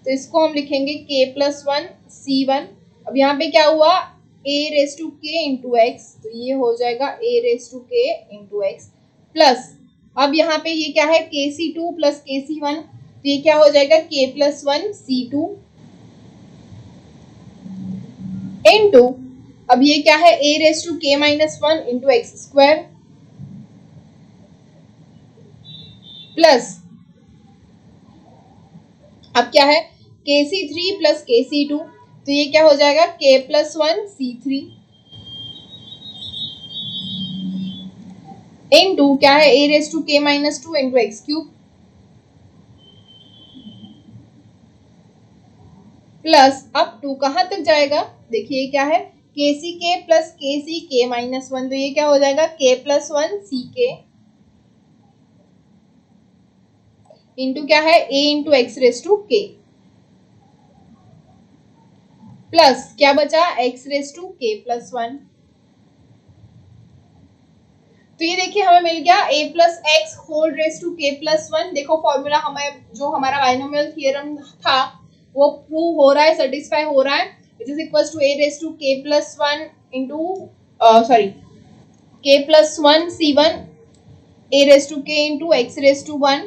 तो इसको हम लिखेंगे k प्लस 1 C1। अब यहाँ पे क्या हुआ a raise to k into x, तो ये हो जाएगा a raise to k into x plus, अब यहाँ पे ये क्या है KC2 प्लस KC1, तो ये क्या हो जाएगा k प्लस 1 C2 इंटू, अब ये क्या है a raise to k minus 1 into x square plus, अब क्या है KC3 प्लस KC2, तो ये क्या हो जाएगा k प्लस 1 C3 इंटू क्या है a raise to k minus 2 into x cube plus, अब 2 कहाँ तक जाएगा, देखिए क्या है KCK प्लस KCK माइनस 1, तो ये क्या हो जाएगा k प्लस 1 CK इंटू क्या है a into x raise to k plus क्या बचा x raise to k plus 1, तो ये देखिए हमें मिल गया a plus x whole raise to k plus 1। देखो फॉर्मूला हमें जो हमारा बाइनोमियल थ्योरम था वो प्रूव हो रहा है, सेटिस्फाई हो रहा है, which is equal to a raise to k plus 1 into sorry k plus 1 C1 a raise to k into x raise to 1।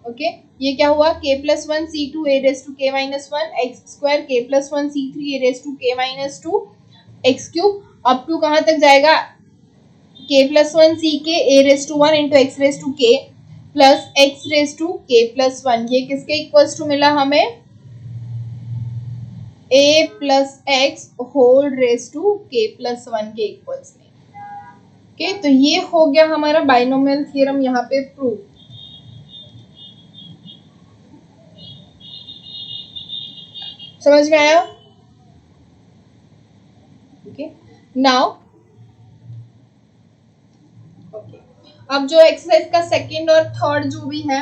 Okay, ये क्या हुआ k plus 1 C2 a raise to k minus 1 x square k plus 1 C3 a raise to k minus 2 x cube, अब 2 कहाँ तक जाएगा k plus 1 CK a raise to 1 into x raise to k plus x raise to k plus 1, ये किसके equals to मिला हमें a plus x whole raise to k plus 1 के equals में। ओके, तो ये हो गया हमारा बाइनोमियल थ्योरम यहाँ पे प्रूव। समझ में आया? ओके, नाउ ओके, अब जो एक्सरसाइज का सेकंड और थर्ड जो भी है,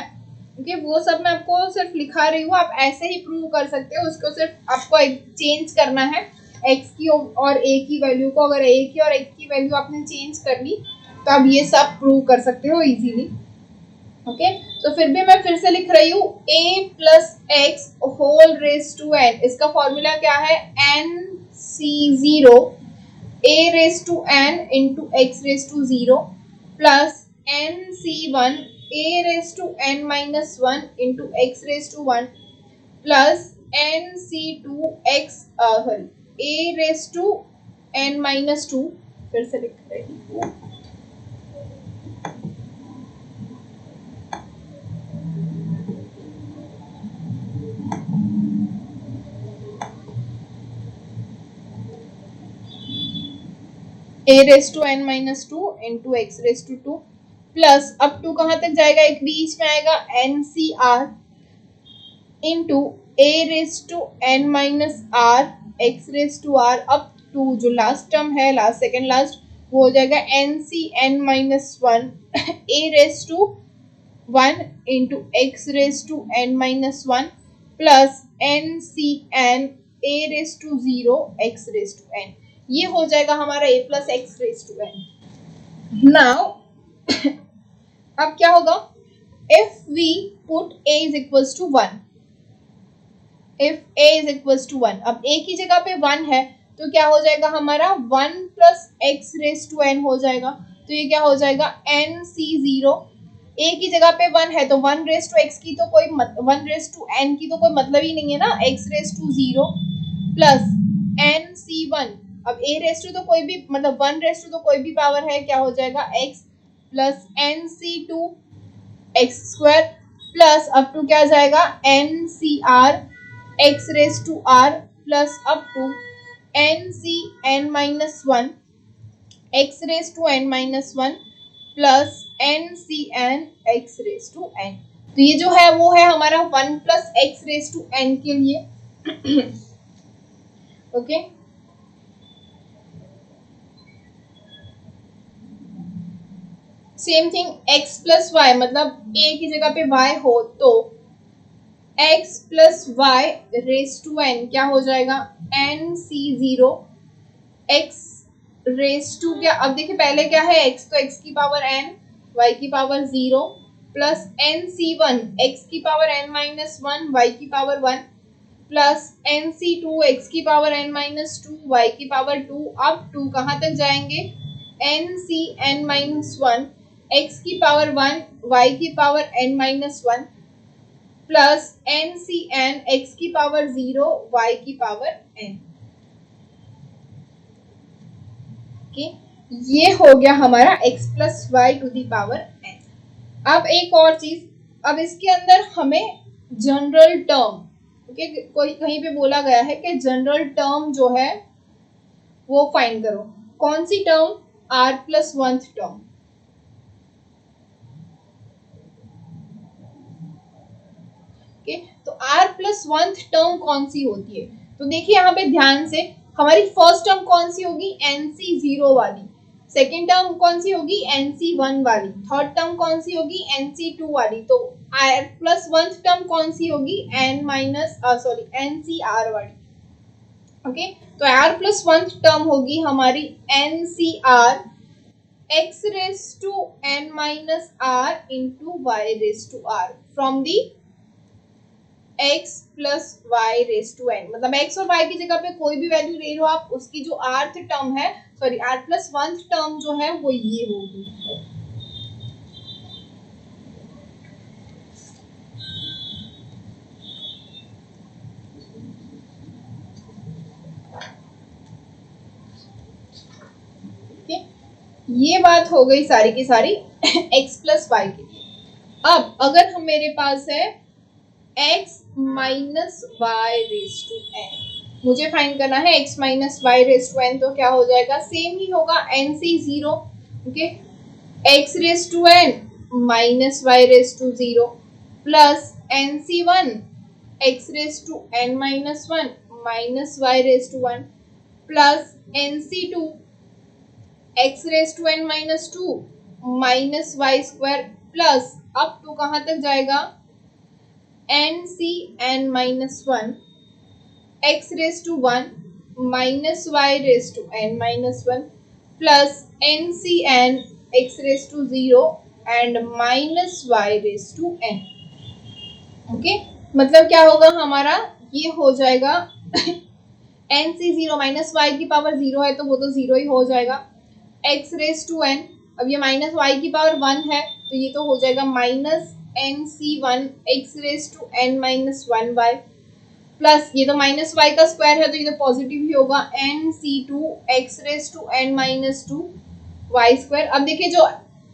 ओके, वो सब मैं आपको सिर्फ लिखा रही हूँ, आप ऐसे ही प्रूव कर सकते हो, उसको सिर्फ आपको चेंज करना है x की और a की वैल्यू को, अगर a की और x की वैल्यू आपने चेंज कर ली तो आप ये सब प्रूव कर सकते हो इजीली। ओके, तो फिर भी मैं फिर से लिख रही हूँ a plus x whole raise to n, इसका फॉर्मूला क्या है NC0 a raise to n into x raise to 0 plus NC1 a raise to n minus 1 into x raise to 1 plus NC2 x a raise to n minus 2, फिर से लिख रही हूँ a raise to n minus 2 into x raise to 2 plus, अब 2 कहाँ तक जाएगा, एक बीच में आएगा NCR into a raise to n minus r x raise to r, अब 2 जो लास्ट टर्म है, लास्ट सेकेंड लास्ट, वो हो जाएगा NCn minus 1 a raise to 1 into x raise to n minus 1 plus NCn a raise to 0 x raise to n, ये हो जाएगा हमारा a plus x raise to n। Now अब क्या होगा, if we put a is equals to 1, if a is equals to 1, अब a की जगह पे 1 है तो क्या हो जाएगा हमारा 1 plus x raise to n हो जाएगा, तो ये क्या हो जाएगा NC0 a की जगह पे 1 है तो 1 रेस टू x की तो कोई 1 रेस टू n की तो कोई मतलब ही नहीं है ना, x raise to 0 plus n c1। अब a रेस टू तो कोई भी मतलब 1 रेस टू तो कोई भी पावर है, क्या हो जाएगा x plus n c2 x square plus up to क्या जाएगा n c r x raise to r plus up to n c n minus 1 x raise to n minus 1 plus n c n x raise to n। तो ये जो है वो है हमारा 1 plus x raise to n के लिए। Okay same thing x plus y, मतलब a की जगह पे y हो तो x plus y raise to n क्या हो जाएगा n c 0 x raise to क्या, अब देखिए पहले क्या है x तो x की पावर n y की power 0 plus n c1 x की पावर n माइनस 1 y की power 1 plus n c2 x की पावर n माइनस 2 y की पावर 2। अब 2 कहाँ तक जाएंगे n c n minus 1 x की पावर 1 y की power n minus 1 plus n c n x की पावर 0 y की पावर n। ओके ये हो गया हमारा x plus y to the power n। अब एक और चीज, अब इसके अंदर हमें जनरल टर्म, ओके कोई कहीं पे बोला गया है कि जनरल टर्म जो है वो फाइंड करो। कौन सी term, r plus 1th term. Okay तो r प्लस 1th टर्म कौन सी होती है, तो देखिए यहाँ पे ध्यान से, हमारी फर्स्ट टर्म कौन सी होगी nc0 वाली, सेकेंड टर्म कौन सी होगी nc1 वाली, थर्ड टर्म कौन सी होगी nc2 वाली, तो r प्लस 1th टर्म कौन सी होगी n माइनस ncr वाली। ओके तो r प्लस 1th टर्म होगी हमारी ncr x raise to n minus r into y raise to r from the x plus y raise to n, मतलब x और y की जगह पे कोई भी वैल्यू ले लो आप, उसकी जो rth टर्म है sorry r plus 1th term जो है वो ये होगी। okay? ये बात हो गई सारी की सारी x प्लस वाई की। अब अगर हम मेरे पास है x minus y raise to n, मुझे फाइंड करना है x minus y raise to n, तो क्या हो जाएगा सेम ही होगा nc0 okay x raise to n minus y raise to 0 plus nc1 x raise to n minus 1 minus y raise to 1 plus nc2 x raise to n minus 2 minus y square plus अब to कहाँ तक जाएगा n c n minus 1 x raise to 1 minus y raise to n minus 1 plus n c n x raise to 0 and minus y raise to n। Okay मतलब क्या होगा हमारा, ये हो जाएगा n c 0 माइनस y की power 0 है तो वो तो 0 ही हो जाएगा, x रेस टू n, अब ये माइनस y की पावर 1 है तो ये तो हो जाएगा minus nc1 x raise to n minus 1y plus ये तो माइनस y का स्क्वायर है तो ये तो पॉजिटिव ही होगा nc2 x raise to n minus 2 y square. अब देखिए जो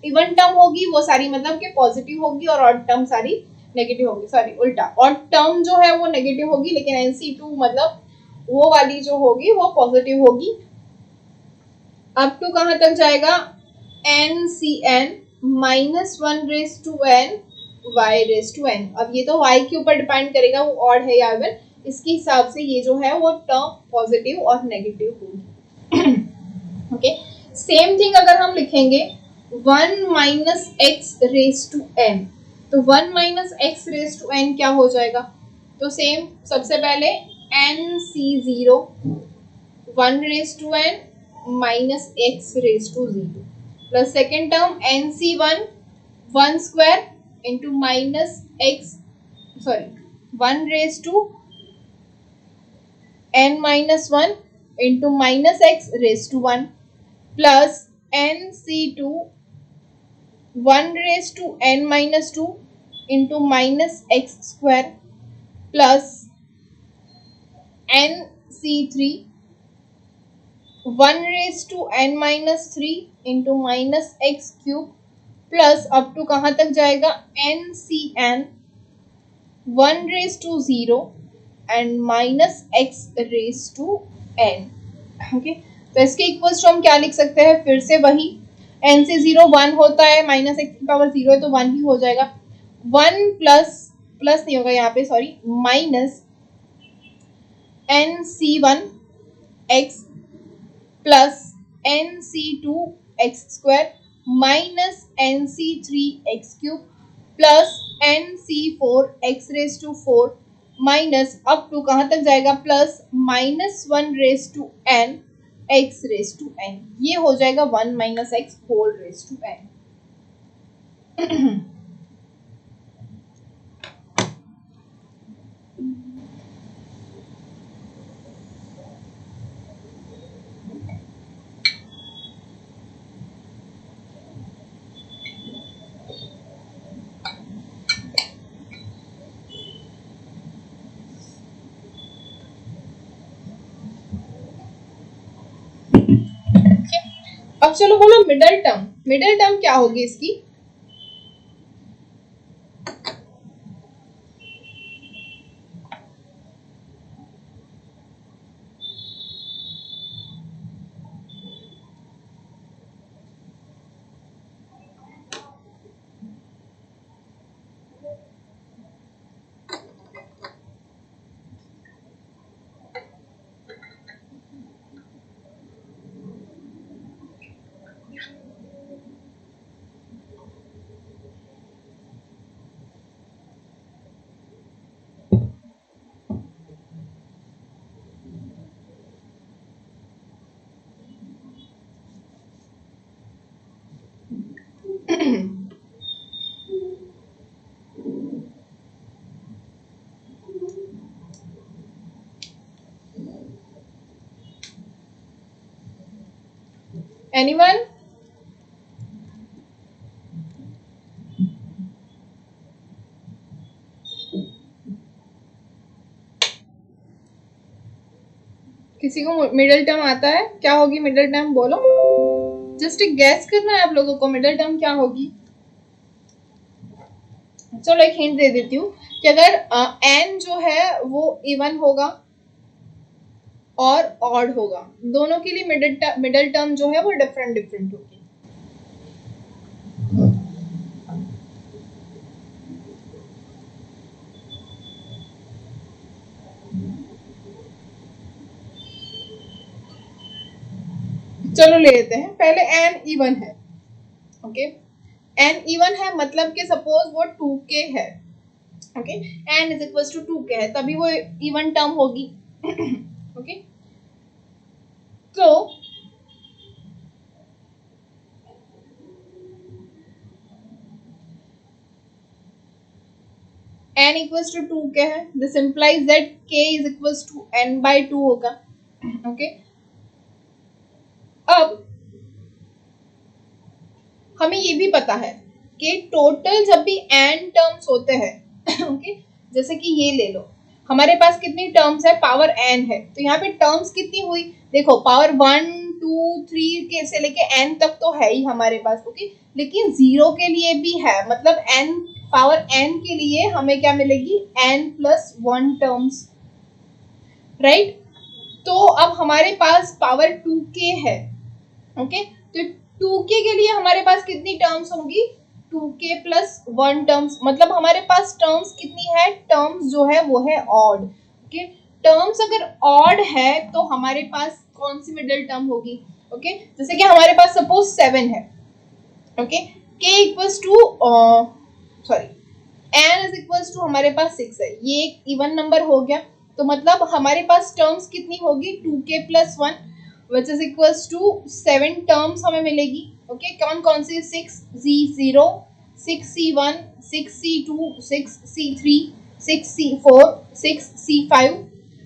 इवन टर्म होगी वो सारी मतलब कि पॉजिटिव होगी और ऑड टर्म सारी नेगेटिव होगी, सॉरी उल्टा, ऑड टर्म जो है वो नेगेटिव होगी लेकिन nc2 मतलब वो वाली जो होगी वो पॉजिटिव होगी। अब टू कहाँ तक जाएगा ncn minus 1 raise to n y raise to n। अब ये तो y के ऊपर डिपेंड करेगा वो ऑड है या इवन, इसके हिसाब से ये जो है वो टर्म पॉजिटिव और नेगेटिव होगी। ओके सेम थिंग अगर हम लिखेंगे 1 minus x raise to n, तो 1 minus x raise to n क्या हो जाएगा, तो सेम सबसे पहले nc0 1 raise to n minus x raise to 0 plus second term nc1 1 square into minus x sorry 1 raise to n minus 1 into minus x raise to 1 plus nc2 1 raised to n minus 2 into minus x square plus nc3 1 raised to n minus 3 into minus x cube plus up to कहाँ तक जाएगा NCN 1 raised to 0 and minus x raised to n. Okay, तो इसके equals हम क्या लिख सकते हैं, फिर से वही n से 0 1 होता है, माइनस x की पावर 0 है तो 1 ही हो जाएगा. 1 प्लस नहीं होगा यहाँ पे, sorry, minus nc1 x plus nc2 x square minus nc3 x cube plus nc4 x raise to 4 minus up to कहाँ तक जाएगा plus minus 1 raise to n x raise to n. ये हो जाएगा 1 minus x whole raise to n. अब चलो बोलो middle term क्या होगी इसकी. Anyone? किसी को मिडिल टर्म आता है, क्या होगी मिडिल टर्म बोलो. जस्ट एक गैस करना है आप लोगों को मिडिल टर्म क्या होगी. चलो एक हिंट दे देती हूँ कि अगर n जो है वो इवन होगा और ऑड होगा, दोनों के लिए मिडिल टर्म जो है वो डिफरेंट होगी. चलो ले लेते हैं, पहले n इवन है. ओके, n इवन है मतलब कि सपोज वो 2k है. Okay, n is equal to 2k है, तभी वो इवन टर्म होगी. ओके, तो n इक्वल्स टू 2k है, this implies that k is equals to n by 2 होगा. ओके, अब हमें ये भी पता है कि टोटल जब भी n टर्म्स होते हैं, ओके, जैसे कि ये ले लो, हमारे पास कितनी टर्म्स है, पावर n है, तो यहाँ पे टर्म्स कितनी हुई, देखो पावर 1 2 3 के से लेके n तक तो है ही हमारे पास. ओके, लेकिन 0 के लिए भी है, मतलब n पावर n के लिए हमें क्या मिलेगी, n प्लस 1 टर्म्स, राइट. तो अब हमारे पास पावर 2k है. ओके, तो 2k के लिए हमारे पास कितनी टर्म्स होंगी, 2k प्लस 1 टर्म्स, मतलब हमारे पास टर्म्स कितनी है, टर्म्स जो है वो है ऑड. ओके, टर्म्स अगर ऑड है तो हमारे पास कौन सी मिडिल टर्म होगी. ओके, जैसे कि हमारे पास सपोज 7 है. Okay, k equals to sorry n is equals to हमारे पास 6 है, ये एक इवन नंबर हो गया, तो मतलब हमारे पास टर्म्स कितनी होगी, 2k plus 1 which is equals to 7 terms हमें मिलेगी. ओके, कौन सी, 6c0 6c1 6c2 6c3 6c4 6c5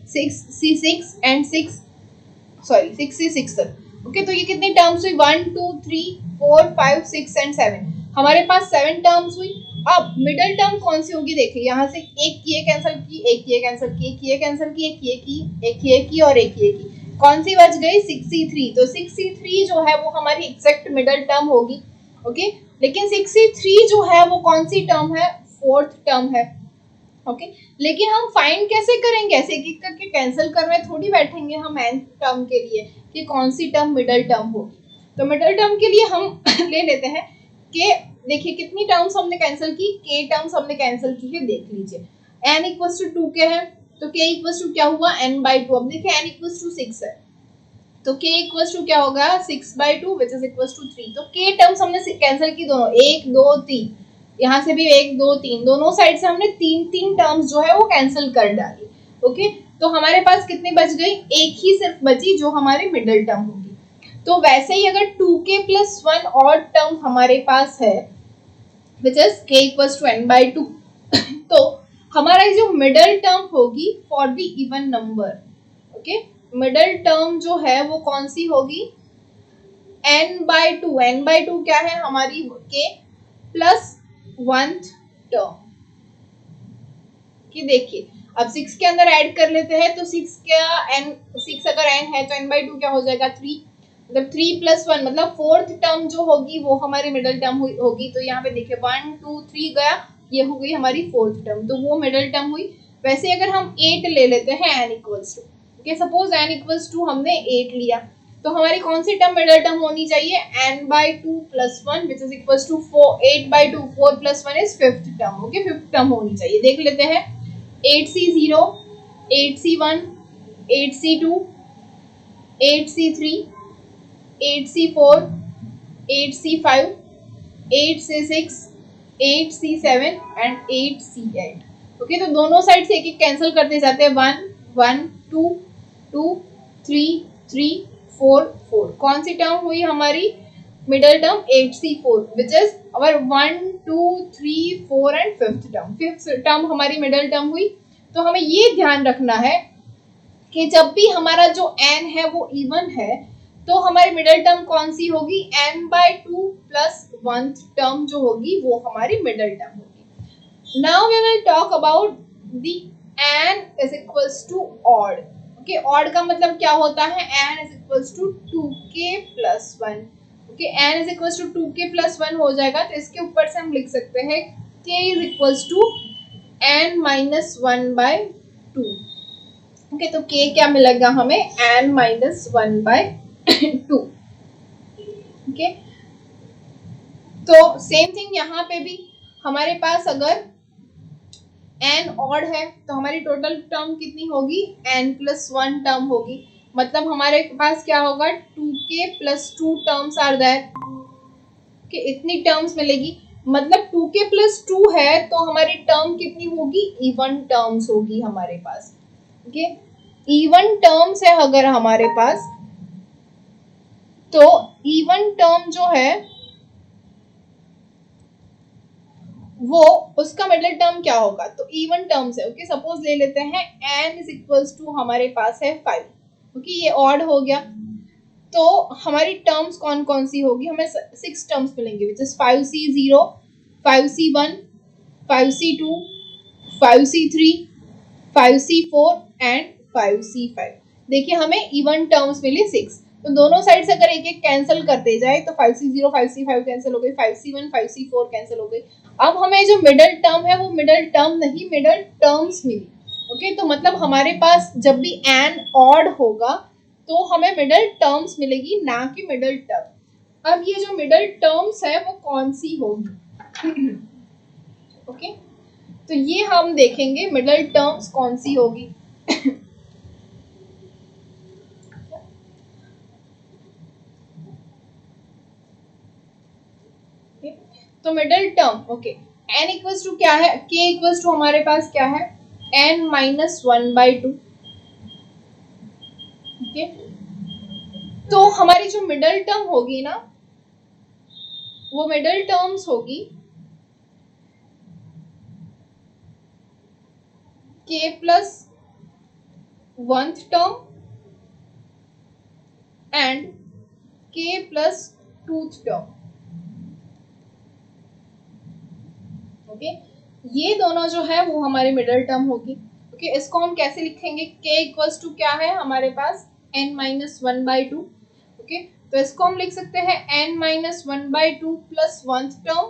6c6 and 6c6 तक. ओके, तो ये कितनी टर्म्स हुई, 1 2 3 4 5 6 एंड 7. हमारे पास 7 टर्म्स हुई। अब मिडल टर्म कौन सी होगी देखिए, यहाँ से एक ये कैंसिल की, एक ये कैंसिल की, एक ये कैंसिल की, एक ये की, एक ये की और एक ये की, कौन सी बच गई 63। तो 63 जो है वो हमारी एग्जैक्ट मिडल टर्म होगी। ओके, लेकिन 63 जो है वो कौन सी टर्म है, फोर्थ टर्म है। ओके, लेकिन हम फाइंड कैसे करेंगे, ऐसे एक एक करके कैंसिल करने थोड़ी बैठेंगे हम nth टर्म के लिए कि कौन सी टर्म मिडल टर्म होगी। तो मिडल टर्म के लिए हम ले लेते हैं कि देखिए कितनी टर्म्स हमने कैंसिल की, k टर्म्स हमने कैंसिल की है, देख लीजिए n इक्वल्स टू 2k है, तो k इक्वल्स टू क्या हुआ n/2। अब देखिए n इक्वल्स टू 6 है, तो k इक्वल्स टू क्या होगा 6/2 विच इज इक्वल्स टू 3। तो k टर्म्स हमने कैंसिल की दोनों, 1 2 3, यहाँ से भी 1 2 3, दोनों साइड से हमने तीन तीन टर्म्स जो है वो कैंसिल कर डाली। ओके, तो हमारे पास कितनी बच गई, एक ही सिर्फ बची जो हमारी मिडिल टर्म होगी। तो वैसे ही अगर 2k + 1 और टर्म हमारे पास है which is k equals to n/2, तो हमारा जो मिडिल टर्म होगी for the even number, okay, middle term जो है वो कौन सी होगी, n/2। n/2 क्या है हमारी, k प्लस 1th टर्म। कि देखिए अब 6 के अंदर ऐड कर लेते हैं, तो 6 का n, 6 अगर n है तो n/2 क्या हो जाएगा 3, मतलब 3 + 1 मतलब फोर्थ टर्म जो होगी वो हमारी मिडिल टर्म होगी। तो यहाँ पे देखिए 1 2 3 गया, ये हो गई हमारी फोर्थ टर्म, तो वो मिडिल टर्म हुई। वैसे अगर हम 8 ले लेते हैं n equals to, okay suppose n equals to हमने 8 लिया, तो हमारी कौन सी टर्म मिडिल टर्म होनी चाहिए, n/2 + 1 which is equals to 8/2, 4 + 1 is fifth term. Okay, fifth term होनी चाहिए, देख लेते हैं 8c0, 8c1, 8c2, 8c3, 8c4, 8c5, 8c6, 8c7 and 8c8। Okay, तो दोनों साइड से एक एक कैंसिल करते जाते हैं, 1 1 2 2 3 3 4 4, कौन सी टर्म हुई हमारी middle term 8c4 which is our 1 2 3 4 and fifth term. Fifth term हमारी मिडल टर्म हुई। तो हमें ये ध्यान रखना है कि जब भी हमारा जो n है वो इवन है, तो हमारी मिडिल टर्म कौन सी होगी, n/2 + 1th टर्म जो होगी वो हमारी मिडिल टर्म होगी। Now we will talk about the n is equals to odd. Okay, odd का मतलब क्या होता है, n is equals to 2k + 1। Okay, n is equals to 2k + 1 हो जाएगा, तो इसके ऊपर से हम लिख सकते हैं k is equals to n - 1/2। Okay, तो k क्या मिलेगा हमें, n - 1/2। ओके, तो सेम थिंग यहाँ पे भी हमारे पास अगर n ऑड है तो हमारी टोटल टर्म कितनी होगी, n + 1 टर्म होगी। मतलब हमारे पास क्या होगा, 2k + 2 टर्म्स आर देयर, कि इतनी टर्म्स मिलेगी। मतलब 2k + 2 है तो हमारी टर्म कितनी होगी, इवन टर्म्स होगी हमारे पास। ओके, इवन टर्म्स है अगर हमारे पास, तो इवन टर्म जो है वो उसका मिडिल टर्म क्या होगा, तो इवन टर्म्स है। ओके, सपोज ले लेते हैं n इज इक्वल्स टू हमारे पास है 5। ओके, ये ऑड हो गया, तो हमारी टर्म्स कौन कौन सी होगी, हमें 6 टर्म्स मिलेंगे which is 5c0, 5c1, 5c2, 5c3, 5c4 and 5c5। देखिए हमें इवन टर्म्स मिले 6, तो दोनों साइड से अगर एक एक कैंसिल करते जाए तो 5c0 5c5 कैंसिल हो गई, 5c1 5c4 कैंसिल हो गई। अब हमें जो मिडिल टर्म है वो मिडिल टर्म नहीं, मिडिल टर्म्स मिली। ओके, तो मतलब हमारे पास जब भी n ऑड होगा तो हमें मिडिल टर्म्स मिलेगी, ना कि मिडिल टर्म। अब ये जो मिडिल टर्म्स है वो कौन सी होगी, ओके, तो ये हम देखेंगे मिडिल टर्म्स कौन सी होगी। तो middle term, okay, n equals to क्या है, k इक्वल्स टू हमारे पास क्या है, n - 1/2। ओके, तो हमारी जो मिडिल टर्म होगी ना, वो मिडिल टर्म्स होगी k + 1th term and k + 2th term. Okay, ये दोनों जो है वो हमारी मिडल टर्म होगी। ओके, इसको हम कैसे लिखेंगे, k इक्वल्स टू क्या है हमारे पास n माइनस 1/2। ओके, तो इसको हम लिख सकते हैं n minus 1/2 plus 1th term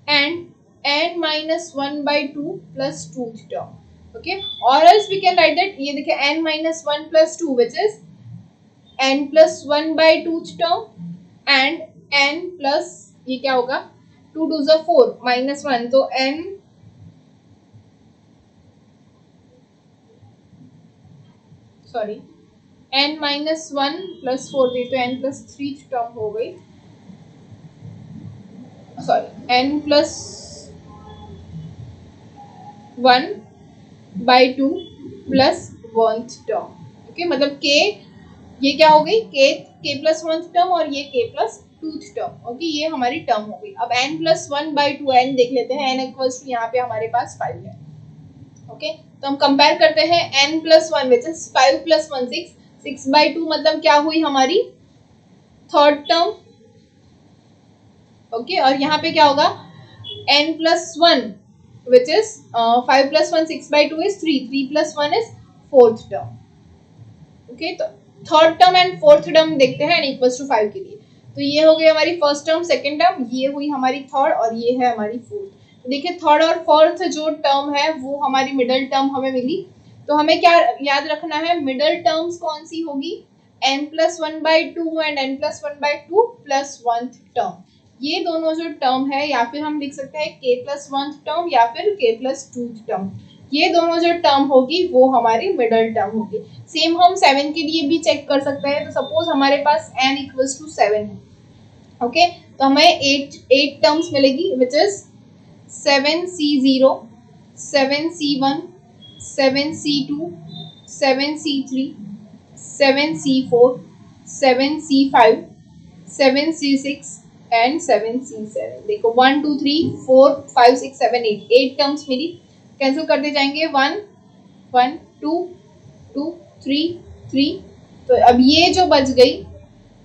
and n minus 1/2 plus 2th term. Okay, और else we can write that, ये देखिए n minus 1 plus 2 which is n plus 1/2th term and n plus ये क्या होगा 2 2 ज़ा 4 माइनस 1, तो n sorry n minus 1 plus 4 थी तो n प्लस 3 टर्म हो गई, sorry n plus 1/2 plus 1th term. Okay, मतलब k ये क्या हो गई k प्लस 1th टर्म और ये k plus 2th term. Okay, ये हमारी टर्म हो गई। अब n प्लस 1/2 n देख लेते हैं, n इक्वल्स टू यहाँ पे हमारे पास 5 है। ओके, तो हम कंपेयर करते हैं n plus 1 which is 5 plus 1 6, 6/2 मतलब क्या हुई हमारी 3rd टर्म। ओके, और यहाँ पे क्या होगा n plus 1 which is 5 plus 1 6/2 is 3, 3 plus 1 is 4th term. Okay, तो 3rd term and 4th term देखते हैं n इक्वल्स टू 5 के लिए। तो ये हो गई हमारी फर्स्ट टर्म, सेकंड टर्म, ये हुई हमारी थर्ड और ये है हमारी फोर्थ। तो देखिए थर्ड और फोर्थ जो टर्म है वो हमारी मिडल टर्म हमें मिली। तो हमें क्या याद रखना है, मिडल टर्म्स कौन सी होगी, n plus 1/2 and n plus 1/2 plus 1th term. ये दोनों जो टर्म है, या फिर हम लिख सकते हैं k प्लस 1th टर्म या फिर k प्लस 2th टर्म, ये दोनों जो टर्म होगी वो हमारी मिडल टर्म होगी। सेम हम 7 के लिए भी चेक कर सकते हैं। तो सपोज हमारे पास n इक्वल्स टू 7 है। ओके, तो हमें 8 टर्म्स मिलेगी which is 7c0, 7c1, 7c2, 7c3, 7c4, 7c5, 7c6 and 7c7। देखो 1 2 3 4 5 6 7 8 टर्म्स मिली, कैंसिल करते जाएंगे 1 1 2 2 3 3। तो अब ये जो बच गई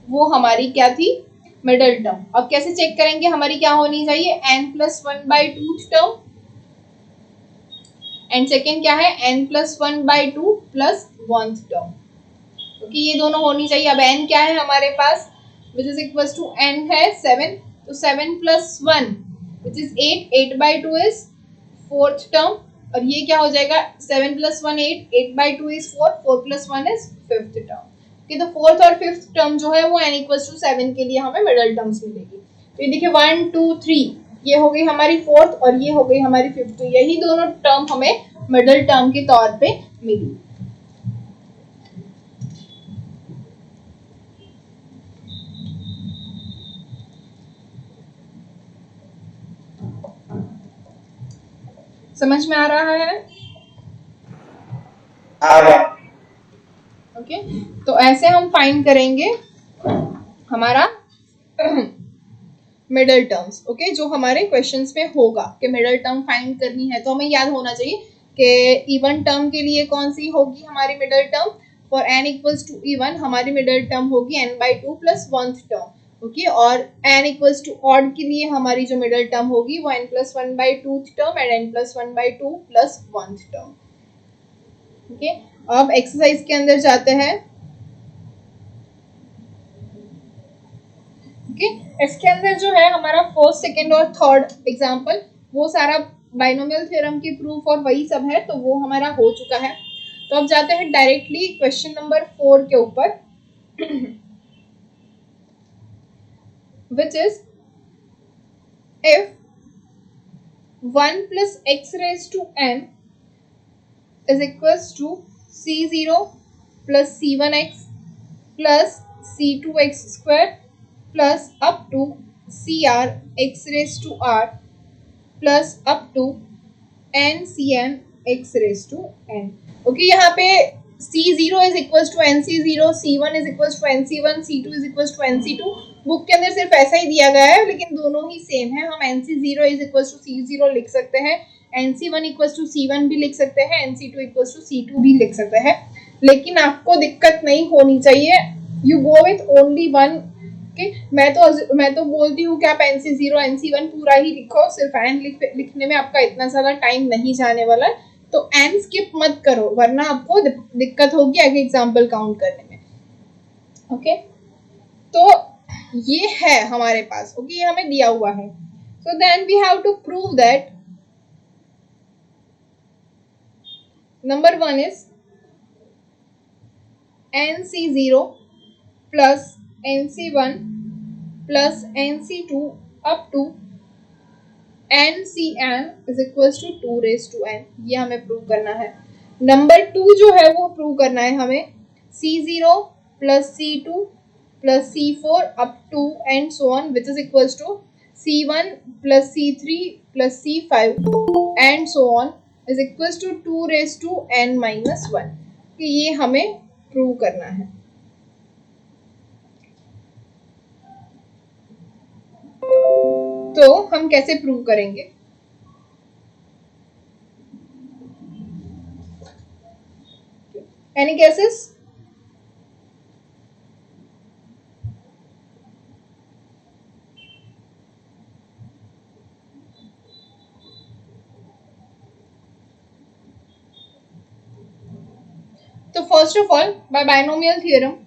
वो हमारी क्या थी, मिडल टर्म। अब कैसे चेक करेंगे, हमारी क्या होनी चाहिए n plus 1/2 term and second क्या है n plus 1/2 plus 1th term. क्योंकि ये दोनों होनी चाहिए। अब n क्या है हमारे पास which is equal to n है 7, तो 7 plus 1 which is 8, 8/2 is 4th term, और ये क्या हो जाएगा 7 plus 1 8, 8/2 is 4, 4 plus 1 is 5th term. Okay, तो 4th और 5th टर्म जो है वो n इक्वल्स टू 7 के लिए हमें मिडल टर्म्स मिलेगी। तो ये देखिए 1 2 3 ये हो गई हमारी 4th और ये हो गई हमारी 5th। तो यही दोनों टर्म हमें मिडल टर्म के तौर पे मिली। समझ में आ रहा है? ओके, तो ऐसे हम फाइंड करेंगे हमारा मिडल टर्म्स। ओके, जो हमारे क्वेश्चंस में होगा कि मिडल टर्म फाइंड करनी है, तो हमें याद होना चाहिए कि इवन टर्म के लिए कौन सी होगी हमारी middle term. For n equals to even हमारी मिडल टर्म होगी n/2 plus 1th term. Okay, और n इक्वल्स टू ऑड के लिए हमारी जो मिडल टर्म होगी वो n plus 1/2 term and n plus 1/2 plus 1th term. Okay, अब एक्सरसाइज के अंदर जाते हैं। ओके, इसके अंदर जो है हमारा फर्स्ट सेकेंड और थर्ड एग्जाम्पल वो सारा बाइनोमियल थ्योरम की प्रूफ और वही सब है, तो वो हमारा हो चुका है। तो अब जाते हैं डायरेक्टली क्वेश्चन नंबर 4 के ऊपर, which is if 1 plus x raised to n is equals to c0 plus c1x plus c2x square plus up to cr x raised to r plus up to n cn x raised to n। Okay, यहाँ पे c0 is equals to nc0, c1 is equals to nc1, c2 is equals to nc2। Book के अंदर सिर्फ ऐसा ही दिया गया है, लेकिन दोनों ही सेम है। हम nc0 is equals to c0 लिख सकते हैं, nc1 equals to c1 भी लिख सकते हैं, nc2 equals to c2 भी लिख सकते हैं। लेकिन आपको दिक्कत नहीं होनी चाहिए, you go with only one okay मैं तो बोलती हूँ कि आप NC0 NC1 पूरा ही लिखो, सिर्फ n लिखने में आपका इतना ज़्यादा टाइम नहीं जाने वाला है, तो n स्किप मत करो वरना आपको दिक्कत होगी आगे एग्जाम्पल काउंट करने में। ओके तो ये है हमारे पास, ओके ये हमें दिया हुआ है। So then we have to prove that number 1 is NC0 plus NC1 plus NC2 up to NCn is equals to 2 raised to n, ये हमें प्रूव करना है। नंबर 2 जो है वो प्रूव करना है हमें C0 plus C2 plus C4 up to and so on which is equals to C1 plus C3 plus C5 and so on is equals to 2 raised to n minus 1, कि ये हमें prove करना है। तो हम कैसे प्रूव करेंगे? Any guesses? तो first of all by binomial theorem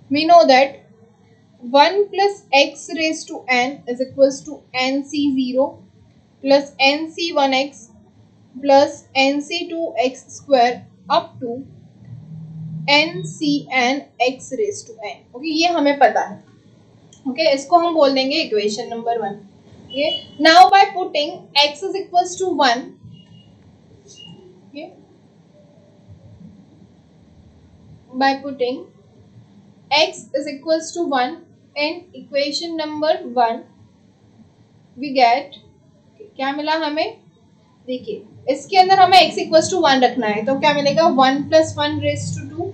we know that 1 plus x raised to n is equals to nc0 plus nc1x plus nc2x square up to ncn x raised to n। ओके ये हमें पता है। Okay इसको हम बोल देंगे equation number 1। Okay now bye putting x is equals to 1, okay by putting x is equals to 1 in equation number 1 we get, क्या मिला हमें? देखिए इसके अंदर हमें x इक्वल्स टू 1 रखना है, तो क्या मिलेगा 1 plus 1 raised to 2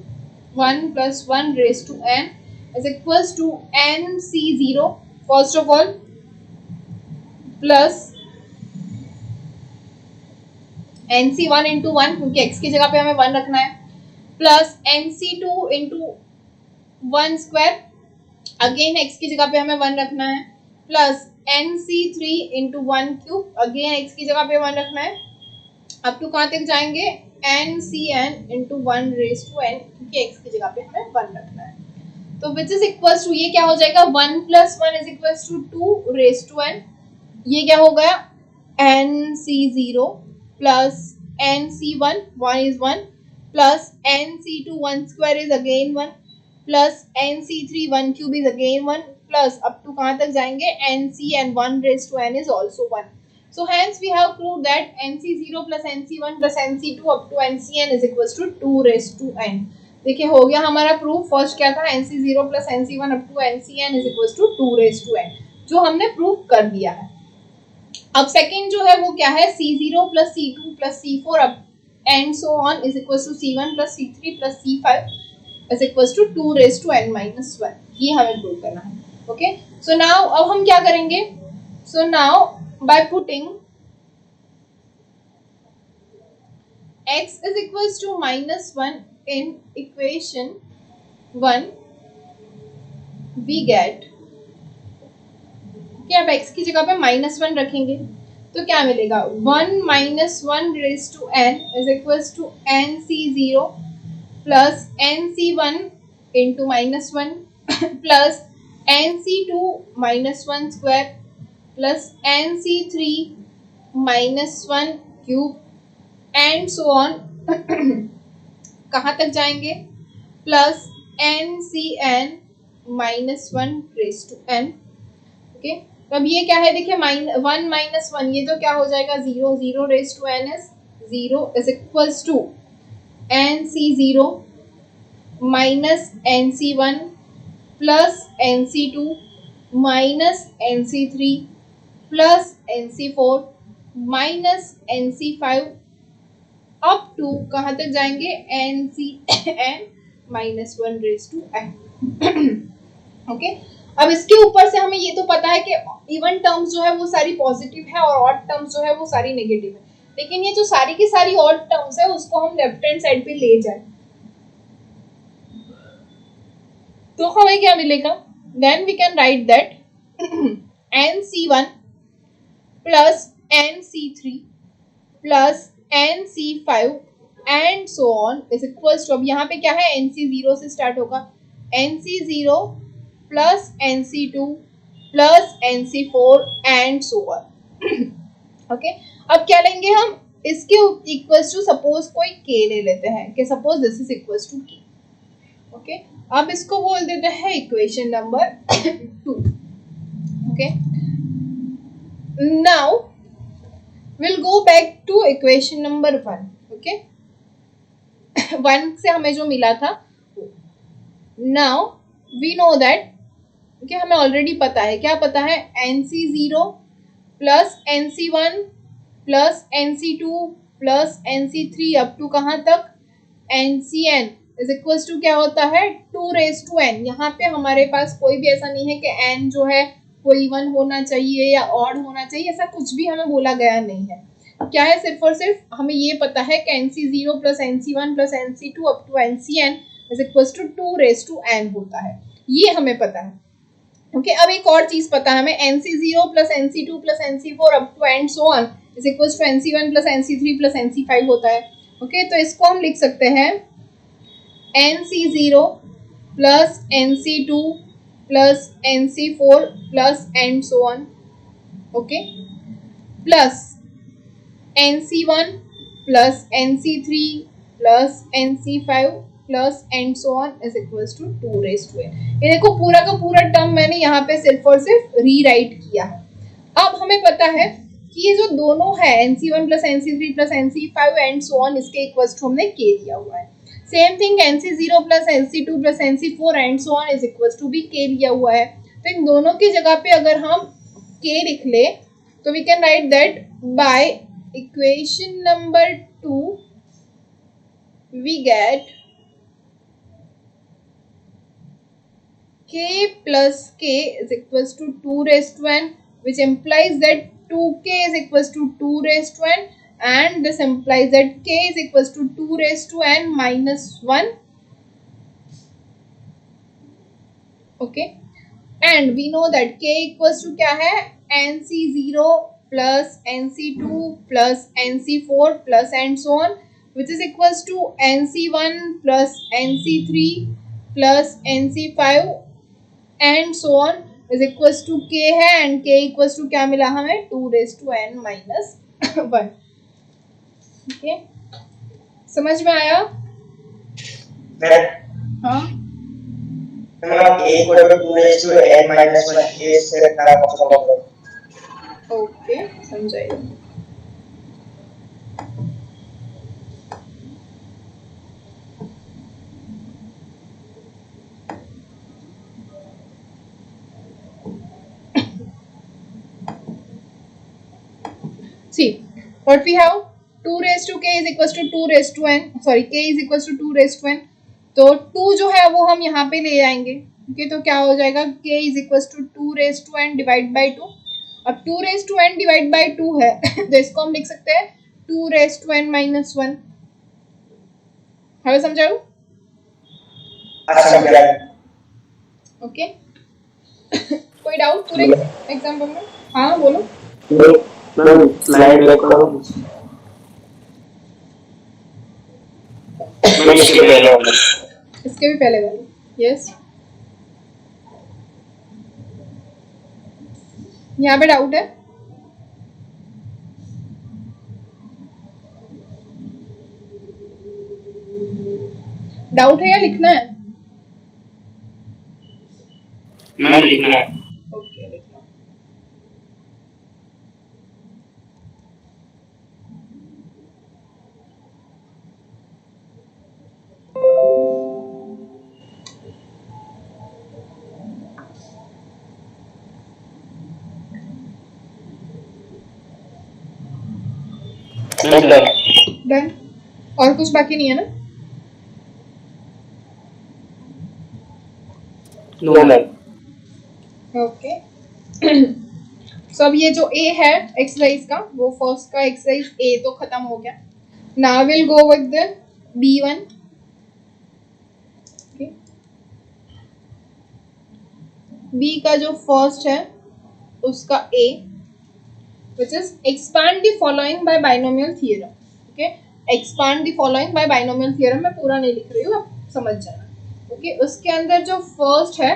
1 plus 1 raised to n is equals to nc0 first of all plus nc1 into 1 क्योंकि x की जगह पे हमें 1 रखना है plus nc2 into 1 square again x की जगह पे हमें 1 रखना है plus nc3 into 1 cube again x की जगह पे 1 रखना है। अब टू कहाँ तक जाएंगे ncn into 1 raised to n क्योंकि x की जगह पे हमें 1 रखना है। तो विच इज इक्वल्स टू ये क्या हो जाएगा 1 plus 1 is equals to 2 raised to n, ये क्या हो गया nc0 plus nc1 1 is 1 plus nc2 1 square is again 1 plus nc3 1 cube is again 1 plus up to कहाँ तक जाएंगे nc and 1 raised to n is also 1. So hence we have proved that nc0 plus nc1 plus nc2 up to ncn is equals to 2 raised to n. देखिए हो गया हमारा proof. First क्या था nc0 plus nc1 up to ncn is equals to 2 raised to n, जो हमने proof कर दिया है। अब सेकेंड जो है वो क्या है c0 plus c2 plus c4 up and so on is equals to c1 plus c3 plus c5 is equals to 2 raised to n minus 1, ये हमें प्रूव करना है। ओके सो नाउ अब हम क्या करेंगे? So now bye putting x is equals to minus 1 in equation 1 we get, क्या अब x की जगह पे minus 1 रखेंगे तो क्या मिलेगा 1 minus 1 raised to n is equals to nc0 plus nc1 into minus 1 plus nc2 minus 1 square plus nc3 minus 1 cube and so on कहाँ तक जाएंगे plus ncn minus 1 raised to n। Okay तो अब ये क्या है देखिए 1 minus 1 ये तो क्या हो जाएगा 0 0 raised to n is 0 is equals to nc0 minus nc1 plus nc2 minus nc3 plus nc4 minus nc5 up to कहाँ तक जाएंगे ncn minus 1 raised to n। Okay अब इसके ऊपर से हमें ये तो पता है कि इवन टर्म्स जो है वो सारी पॉजिटिव है और ऑड टर्म्स जो है वो सारी नेगेटिव है। लेकिन ये जो सारी की सारी ऑड टर्म्स है उसको हम लेफ्ट हैंड साइड पे ले जाए तो हमें क्या मिलेगा, then we can write that NC1 plus NC3 plus NC5 and so on is equals to, अब यहाँ पे क्या है NC0 से स्टार्ट होगा, NC0 plus NC2 plus NC4 and so on. Okay, अब क्या लेंगे हम, इसके इक्वल्स टू सपोज कोई k ले लेते हैं कि suppose this is equals to k। Okay, अब इसको बोल देते हैं equation number 2। Okay, now we'll go back to equation number 1. okay 1 से हमें जो मिला था, now we know that, okay, हमें ऑलरेडी पता है, क्या पता है, NC0 plus NC1 plus NC2 plus NC3 up to कहाँ तक NCN इज इक्वल्स टू क्या होता है 2n। यहाँ पे हमारे पास कोई भी ऐसा नहीं है कि n जो है कोई इवन होना चाहिए या ऑड होना चाहिए, ऐसा कुछ भी हमें बोला गया नहीं है। क्या है, सिर्फ और सिर्फ हमें ये पता है कि NC0 plus NC1 plus NC2 up to NCN is equals to 2n होता है, ये हमें पता है। ओके, अब एक और चीज पता है हमें, NC0 plus NC2 plus NC4 up to and so on is equals to NC1 plus NC3 plus NC5 होता है। ओके, तो इसको हम लिख सकते हैं NC0 plus NC2 plus NC4 plus and so on, okay, plus NC1 plus NC3 plus NC5 plus and so on is equals to 2n। ये देखो पूरा का पूरा टर्म मैंने यहाँ पे सिर्फ और सिर्फ रीराइट किया है। अब हमें पता है कि ये जो दोनों है NC1 plus NC3 plus NC5 and so on, इसके इक्वल्स टू हमने k लिया हुआ है। Same thing NC0 plus NC2 plus NC4 and so on is equals to भी k लिया हुआ है। तो इन दोनों की जगह पे अगर हम k लिख ले तो we can write that by equation number 2 we get k plus k is equals to 2n, which implies that 2k is equals to 2n, and this implies that k is equals to 2n minus 1. okay, and we know that k equals to क्या है NC0 plus NC2 plus NC4 plus and so on, which is equals to NC1 plus NC3 plus NC5 and so on is equals to k है, and k equals to क्या मिला हमें 2n minus 1। Okay, समझ में आया? हाँ, okay, समझाइए। See, what we have 2 raised to k is equals to 2 raised to n, sorry k is equals to 2 raised to n, तो 2 जो है वो हम यहाँ पे ले आएंगे। ओके, तो क्या हो जाएगा k is equals to 2 raised to n divide by 2। अब 2 raised to n divide by 2 है तो इसको हम लिख सकते हैं 2 raised to n माइनस 1। हमें समझाओ? ओके, कोई डाउट पूरे एग्जाम्पल में? हाँ बोलो। स्लाइड बैक करो। इसके भी पहले वाले, यस। यहाँ पे डाउट है? डाउट है या लिखना है? मैं लिखना है। ओके, लिखना। डन। और कुछ बाकी नहीं है ना? No ma'am. ओके, सो अब ये जो ए है एक्सरसाइज का, वो फर्स्ट का एक्सरसाइज ए तो खत्म हो गया. Now will go with the B1. B का जो फर्स्ट है उसका ए, which is expand the following by binomial theorem. Okay, expand the following by binomial theorem. मैं पूरा नहीं लिख रही हूँ, आप समझ जाना. Okay, उसके अंदर जो फर्स्ट है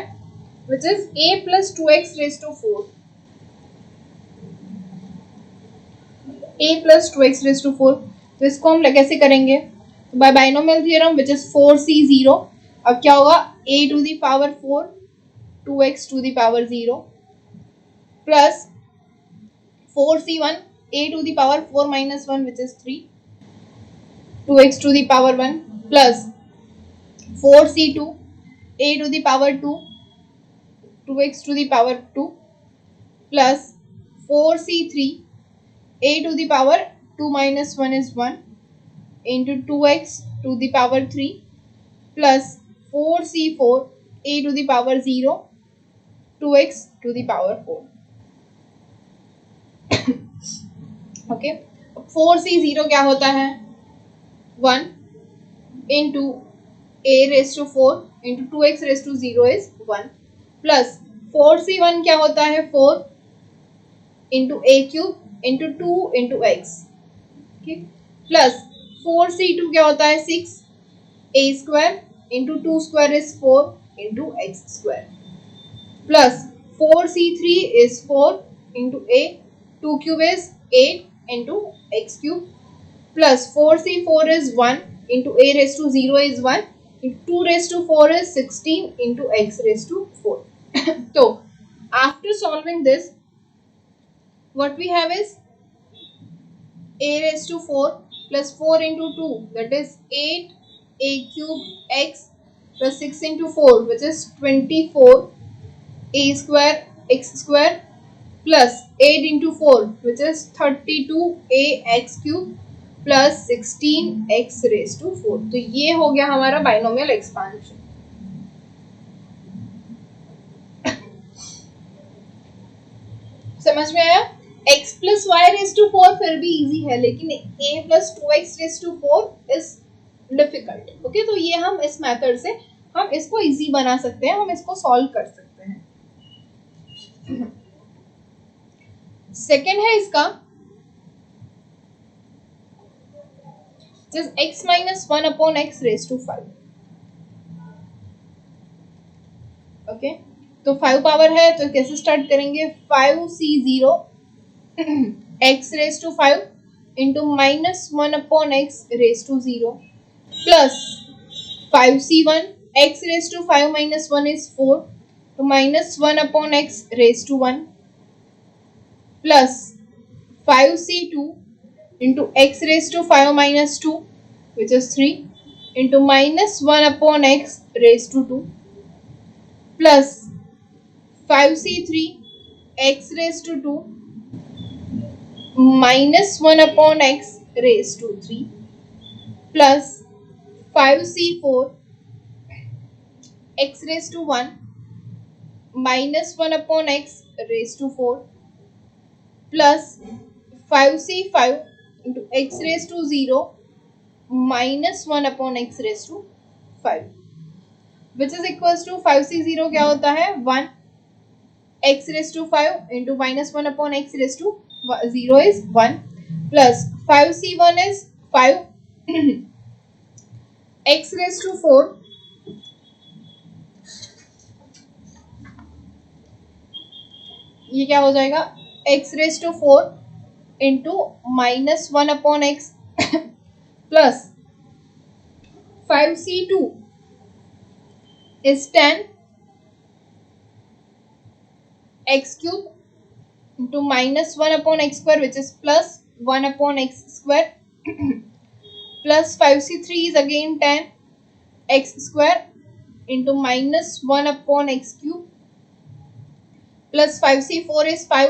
which is a plus 2x raised to 4. a plus 2x raised to 4. तो इसको हम कैसे करेंगे? तो by binomial theorem which is 4c0. अब क्या होगा? a to the power 4 2x to the power 0 plus 4c1 a to the power 4 minus 1 which is 3 2x to the power 1 plus 4c2 a to the power 2 2x to the power 2 plus 4c3 a to the power 2 minus 1 is 1 into 2x to the power 3 plus 4c4 a to the power 0 2x to the power 4. Okay, 4c0 क्या होता है? 1 into a raised to 4 into 2x raised to 0 is 1 plus 4c1 क्या होता है? 4 into a cube into 2 into x. okay, plus 4c2 क्या होता है? 6 a square into 2 square is 4 into x square plus 4c3 is 4 into a 2 cube is 8 into x cube plus 4c4 is 1 into a raised to 0 is 1 into 2 raised to 4 is 16 into x raised to 4. So after solving this, what we have is a raised to 4 plus 4 into 2 that is 8 a cube x plus 6 into 4 which is 24 a square x square plus 8 into 4 which is 32 a x cube plus 16 x raised to 4. तो ये हो गया हमारा binomial expansion. समझ में आया? x plus y raised to 4 फिर भी इजी है, लेकिन a plus 2x raised to 4 is difficult. Okay, तो ये हम इस मेथड से हम इसको इजी बना सकते हैं, हम इसको सॉल्व कर सकते हैं. सेकेंड है इसका x minus 1 upon x raised to 5. Okay, तो 5 पावर है तो कैसे स्टार्ट करेंगे? 5c0 x raised to 5 into minus 1 upon x raised to 0 plus 5c1 x raised to 5 minus 1 is 4 to minus 1 upon x raised to 1 plus 5c2 into x raised to 5 minus 2 which is 3 into minus 1 upon x raised to 2 plus 5c3 x raised to 2 minus 1 upon x raised to 3 plus 5c4 x raised to 1 minus 1 upon x raised to 4 plus 5c5 into x raised to 0 minus 1 upon x raised to 5 which is equals to 5c0 क्या होता है? 1 x raised to 5 into minus 1 upon x raised to 0 is 1 plus 5c1 is 5 x raised to 4 ये क्या हो जाएगा? x raised to 4 into minus 1 upon x plus 5c2 is 10 x cube into minus 1 upon x square which is plus 1 upon x square plus 5c3 is again 10 x square into minus 1 upon x cube plus 5c4 is 5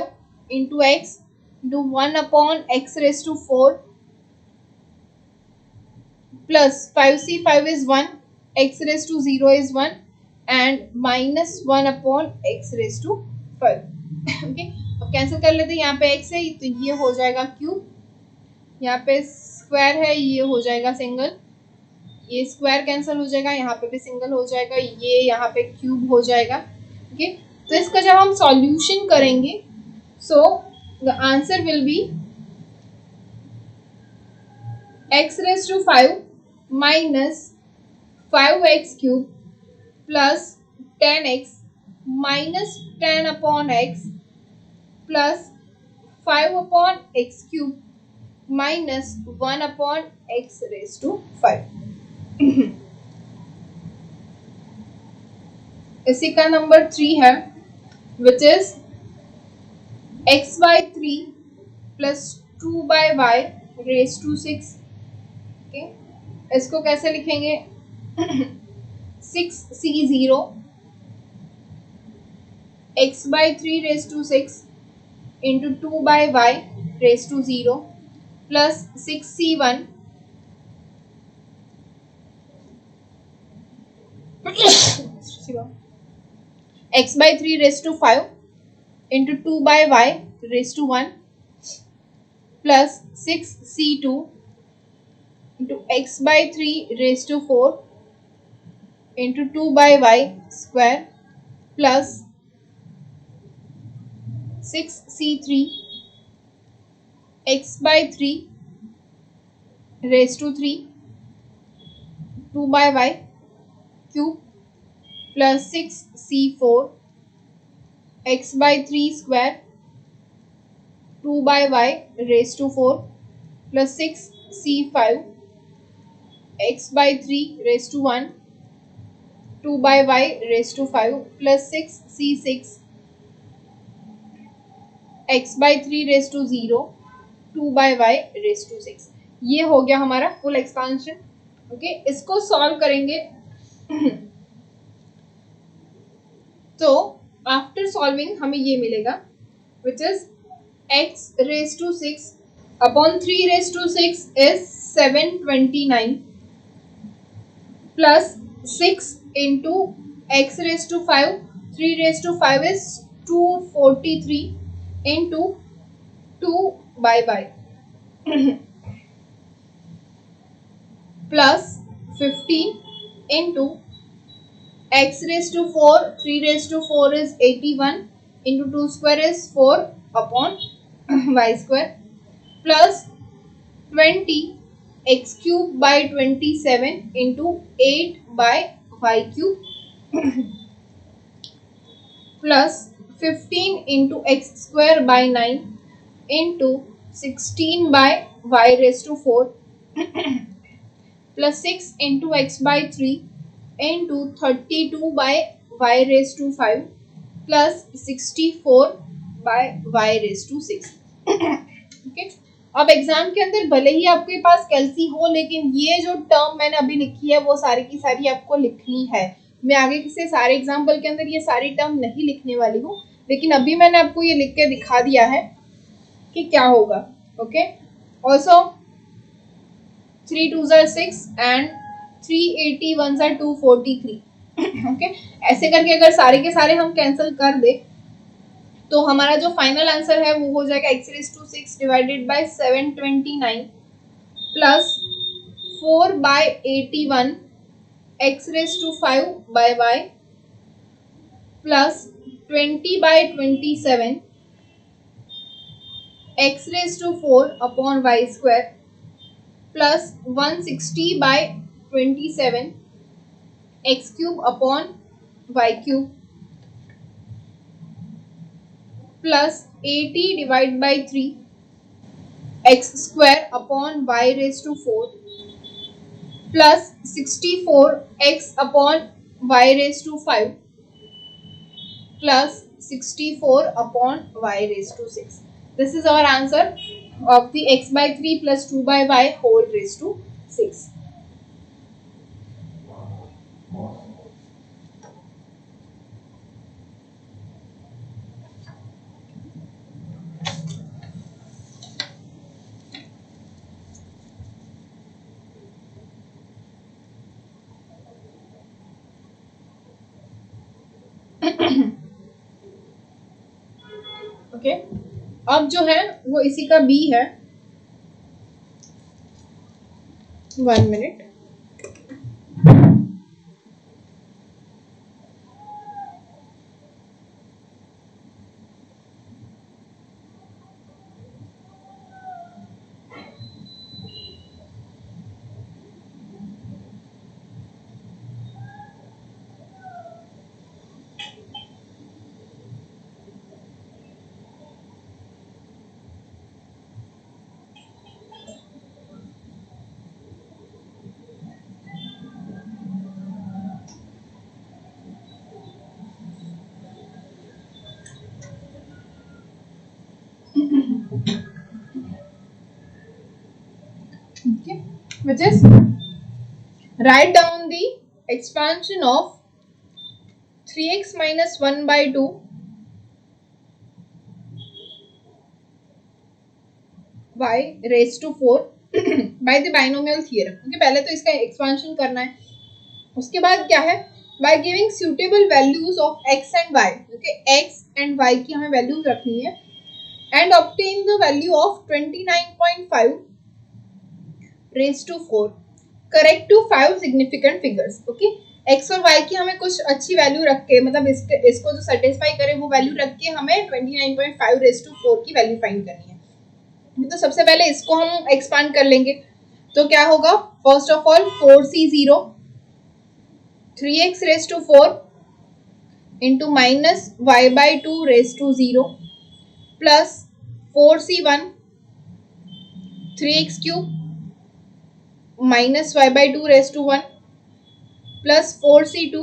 into x into 1 upon x raised to 4 plus 5c5 is 1 x raised to 0 is 1 and minus 1 upon x raised to 5. Okay, अब cancel कर लेते हैं, यहाँ पे x है तो ये हो जाएगा क्यूब, यहाँ पे स्क्वायर है ये हो जाएगा सिंगल, ये स्क्वायर कैंसिल हो जाएगा, यहाँ पे भी सिंगल हो जाएगा, ये यहाँ पे क्यूब हो जाएगा। ओके, तो इसका जब हम सॉल्यूशन करेंगे so the answer will be x raised to 5 minus 5x cube plus 10x minus 10 upon x plus 5 upon x cube minus 1 upon x raised to 5। इसी का नंबर 3 है which is x by 3 plus 2 by y raised to 6। Okay, इसको कैसे लिखेंगे 6c0 x by 3 raised to 6 into 2 by y raised to 0 plus 6c1 x by 3 raised to 5 into 2 by y raised to 1 plus 6c2 into x by 3 raised to 4 into 2 by y square plus 6c3 x by 3 raised to 3 2 by y cube plus 6c4 x by 3 square 2 by y raised to 4 plus 6c5 x by 3 raised to 1 2 by y raised to 5 plus 6c6 x by 3 raised to 0 2 by y raised to 6। ये हो गया हमारा full expansion. Okay, इसको solve करेंगे तो after solving हमें ये मिलेगा which is x raised to 6 upon 3 raised to 6 is 729 plus 6 into x raised to 5 3 raised to 5 is 243 into 2 by y plus 15 into x raised to 4 3 raised to 4 is 81 into 2 square is 4 upon y square plus 20 x cube by 27 into 8 by y cube plus 15 into x square by 9 into 16 by y raised to 4 plus 6 into x by 3 into 32 by y raised to 5 plus 64 by y raised to 6। Okay, अब exam के अंदर भले ही आपके पास कैलसी हो लेकिन ये जो term मैंने अभी लिखी है वो सारी की सारी आपको लिखनी है। मैं आगे से सारे एग्जाम्पल के अंदर ये सारी टर्म नहीं लिखने वाली हूँ, लेकिन अभी मैंने आपको ये लिख के दिखा दिया है कि क्या होगा। Okay, also 3 2s are 6 and 381s are 243। Okay, ऐसे करके अगर सारे के सारे हम कैंसिल कर दे तो हमारा जो फाइनल आंसर है वो हो जाएगा x raised to 6 divided by 729 plus 4 by 81 x raised to 5 by y plus 20 by 27 x raised to 4 upon y square plus 160 by 27 x cube upon y cube plus 80 divided by 3 x square upon y raised to 4 plus 64 x upon y raised to 5 plus 64 upon y raised to 6। This is our answer of the x by 3 plus 2 by y whole raised to 6। Okay, okay, अब जो है वो इसी का b है। 1 minute. Okay, which is write down the expansion of 3x minus 1 by 2 y raised to 4 by the binomial theorem। okay, पहले तो इसका एक्सपेंशन करना है, उसके बाद क्या है, by giving suitable values of x and y। okay, x and y की हमें वैल्यूज रखनी है and obtain the value of 29.5 raised to 4 correct to 5 significant figures। okay, x और y की हमें कुछ अच्छी वैल्यू रख के, मतलब इसको जो सेटिस्फाई करे वो वैल्यू रख के हमें 29.5 raised to 4 की वैल्यू फाइंड करनी है। तो सबसे पहले इसको हम एक्सपांड कर लेंगे, तो क्या होगा, first of all 4c0 3x raised to 4 into minus y by 2 raised to 0 plus 4c1 3x cube minus y by 2 raised to 1 plus 4c2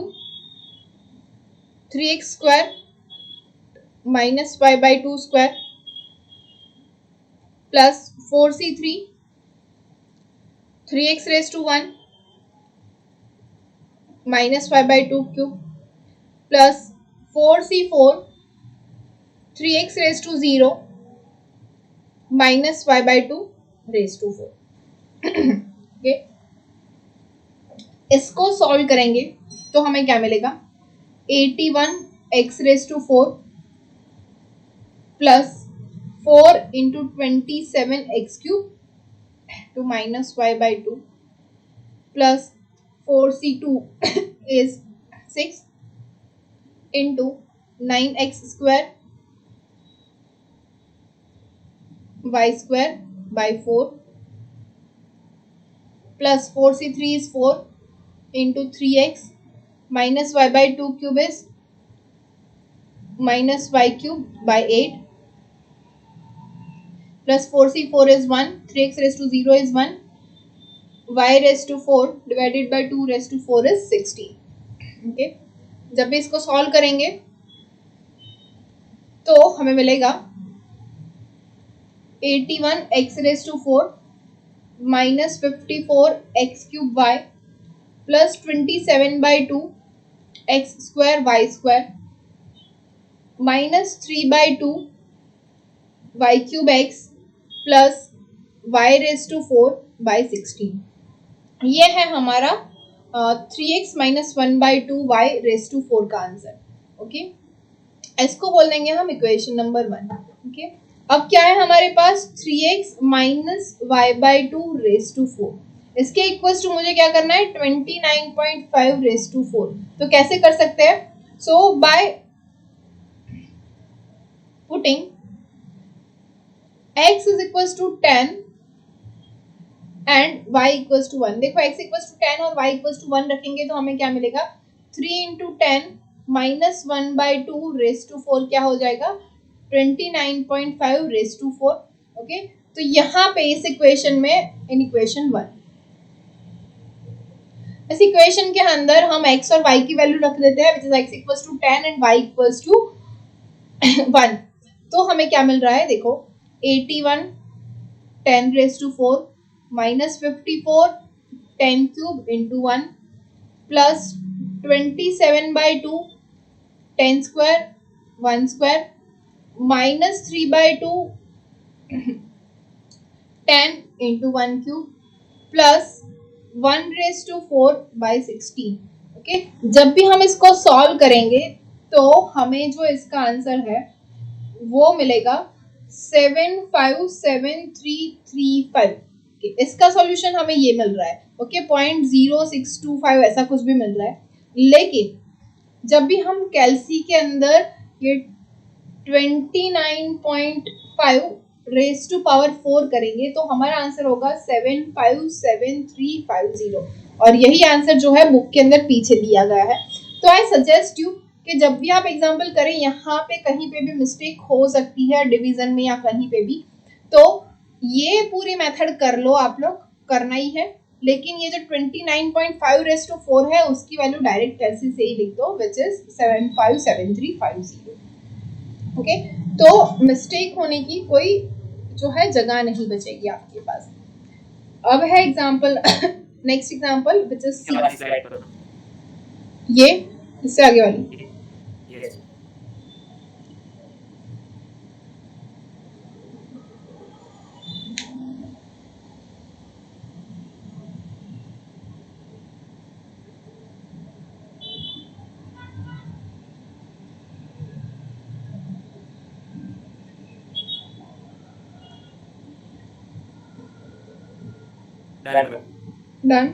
3x square minus y by 2 square plus 4c3 3x raised to 1 minus y by 2 cube plus 4c4 3x raised to 0 minus y by 2 raised to 4। okay? इसको solve करेंगे तो हमें क्या मिलेगा, 81x raised to 4 plus 4 into 27x cube to minus y by 2 plus 4c2 is 6 into 9x square y square by 4 plus 4c3 is 4 into 3x minus y by 2 cube is minus y cube by 8 plus 4c4 is 1, 3x raised to 0 is 1, y raised to 4 divided by 2 raised to 4 is 16। okay? जब भी इसको solve करेंगे तो हमें मिलेगा 81x raised to 4 minus 54x cube y plus 27 by 2 x square y square minus 3 by 2 y cube x plus y raised to 4 by 16। ये है हमारा 3x minus 1 by 2 y raised to 4 का आंसर। ओके, इसको बोल देंगे हम equation number 1। Okay, अब क्या है हमारे पास 3x minus y by 2 raised to 4, इसके इक्वल्स टू मुझे क्या करना है 29.5 raised to 4। तो कैसे कर सकते हैं, so by putting x is equals to 10 and y equals to 1। देखो x equals to 10 और y equals to 1 रखेंगे तो हमें क्या मिलेगा 3 into 10 minus 1 by 2 raised to 4 क्या हो जाएगा 29.5 raised to 4। ओके, तो यहाँ पे इस इक्वेशन में इन इक्वेशन 1, इस इक्वेशन के अंदर हम x और y की वैल्यू रख देते हैं which is x equals to 10 and y equals to 1। तो हमें क्या मिल रहा है, देखो 81 10 raised to 4 minus 54 10 cube into 1 plus 27 by 2 10 square 1 square minus 3 by 2 10 into 1 cube plus 1 raised to 4 by 16। Okay, जब भी हम इसको सॉल्व करेंगे तो हमें जो इसका आंसर है वो मिलेगा 75735। इसका सॉल्यूशन हमें ये मिल रहा है, ओके, 0.0625 ऐसा कुछ भी मिल रहा है। लेकिन जब भी हम कैल्सी के अंदर ये 29.5 रेज टू पावर 4 करेंगे तो हमारा आंसर होगा 757350, और यही आंसर जो है बुक के अंदर पीछे दिया गया है। तो आई सजेस्ट यू कि जब भी आप एग्जाम्पल करें यहाँ पे कहीं पे भी मिस्टेक हो सकती है डिवीजन में या कहीं पे भी, तो ये पूरी मेथड कर लो, आप लोग करना ही है। लेकिन ये जो 29.5 रेज टू 4 है उसकी वैल्यू डायरेक्ट कैल्सी से ही लिख दो, विच इज 757350। ओके, तो मिस्टेक होने की कोई जो है जगह नहीं बचेगी आपके पास। अब है example next example which is C, ये इससे आगे वाली। डन।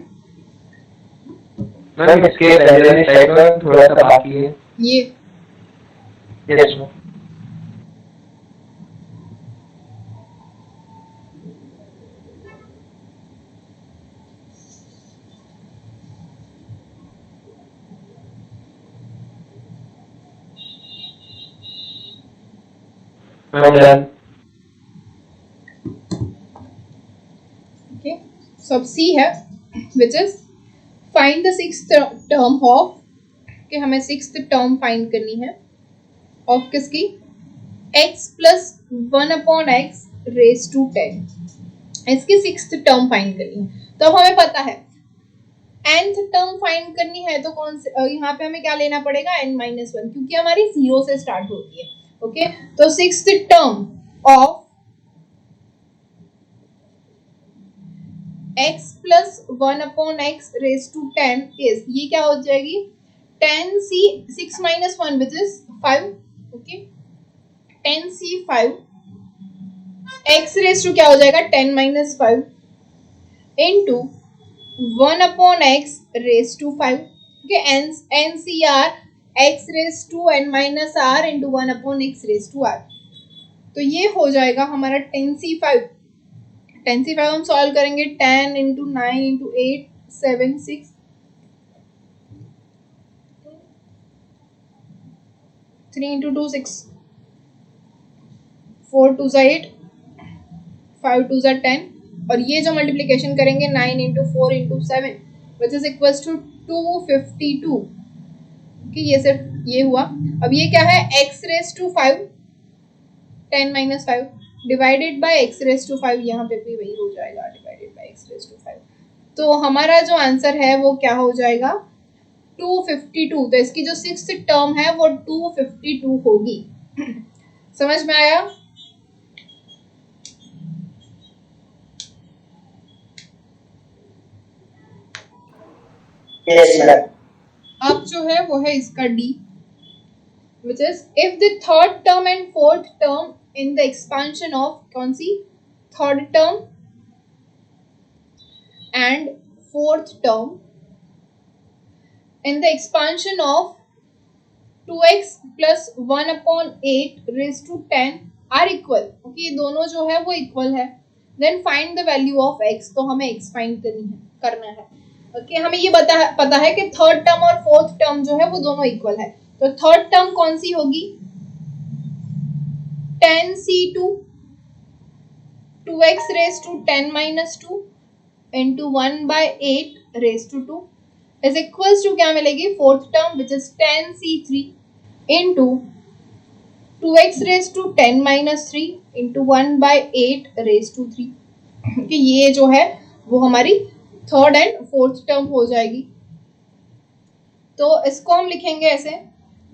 मैम इसके पहले साइड में थोड़ा सा बाकी है ये yes ma'am. Ma'am done. Okay, so अब सी है which is find the sixth term of, कि हमें सिक्स्थ टर्म फाइंड करनी है ऑफ किसकी, x plus 1/x raise to 10, इसकी सिक्स्थ टर्म फाइंड करनी है। तो अब हमें पता है nth टर्म फाइंड करनी है, तो कौन से यहाँ पे हमें क्या लेना पड़ेगा, n-1, क्योंकि हमारी 0 से स्टार्ट होती है। ओके, तो sixth term of x plus 1/x raise to 10 is, ये क्या हो जाएगी, 10c 6 minus 1 which is 5, okay, 10c5 x raise to क्या हो जाएगा 10 minus 5 into 1/x raise to 5, okay, ncr x raise to n minus r into 1/x raise to r। तो ये हो जाएगा हमारा 10c5 हम सॉल्व करेंगे, 10 into 9 into 8 7 6 3 into 2 6 4 2 8 5 2 10, और ये जो मल्टीप्लिकेशन करेंगे 9 into 4 into 7 which is equals to 252, कि ये सिर्फ ये हुआ। अब ये क्या है, x raise to 5 10 minus 5 divided by x raise to 5, यहाँ पे भी वही हो जाएगा divided by x raise to 5। तो हमारा जो आंसर है वो क्या हो जाएगा 252। तो इसकी जो सिक्स्थ टर्म है वो 252 होगी। समझ में आया? Yes, madam. अब जो है वो है इसका D, which is if the third term and fourth term in the expansion of, कौन सी, third term and fourth term in the expansion of 2x plus 1/8 raised to 10 are equal, okay, ये दोनों जो है वो इक्वल है, then find the value of x। तो हमें x find करना है। ओके, हमें ये पता है कि थर्ड टर्म और फोर्थ टर्म जो है वो दोनों इक्वल है। तो थर्ड टर्म कौन सी होगी, 10c2 2x raise to 10 minus 2 into 1/8 raised to 2 is equals to क्या मिलेगी, fourth term which is 10c3 into 2x raised to 10 minus 3 into 1/8 raised to 3, कि ये जो है वो हमारी थर्ड एंड फोर्थ टर्म हो जाएगी। तो इसको हम लिखेंगे ऐसे,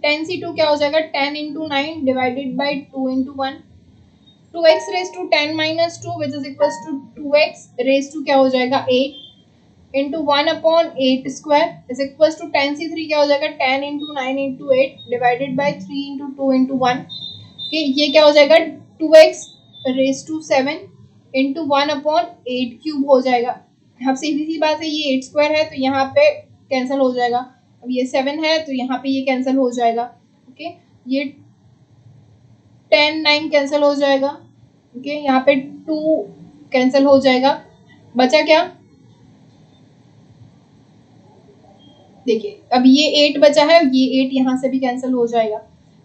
10c2 क्या हो जाएगा 10 into 9 divided by 2 into 1, 2x raise to 10 minus 2 which is equal to 2x raise to क्या हो जाएगा 8 into 1/8 square is equals to 10c3 क्या हो जाएगा 10 into 9 into 8 divided by 3 into 2 into 1, कि ये क्या हो जाएगा 2x raise to 7 into 1/8 cube हो जाएगा। अब सीधी सी बात है, ये 8 स्क्वायर है तो यहाँ पे कैंसिल हो जाएगा। अब ये 7 है तो यहाँ पे ये कैंसिल हो जाएगा। ओके, ये 10 9 कैंसिल हो जाएगा। ओके, यहाँ पे 2 कैंसिल हो जाएगा। बचा क्या, देखिए अब ये 8 बचा है, ये 8 यहाँ से भी कैंसिल हो जाएगा,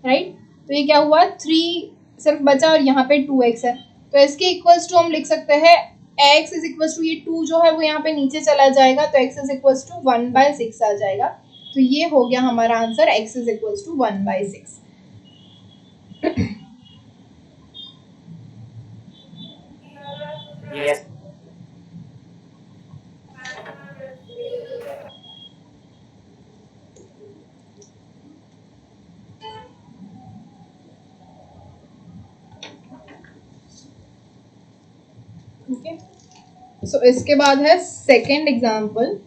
राइट। तो ये क्या हुआ 3 सिर्फ बचा और यहाँ पे 2x है, तो इसके इक्वल्स टू हम लिख सकते हैं x इज इक्वल्स टू, ये 2 जो है वो यहाँ पे नीचे चला जाएगा तो x इज इक्वल्स टू 1/6 आ जाएगा। तो ये हो गया हमारा answer, x is equals to 1/6। Yes. Okay, so इसके बाद है second example,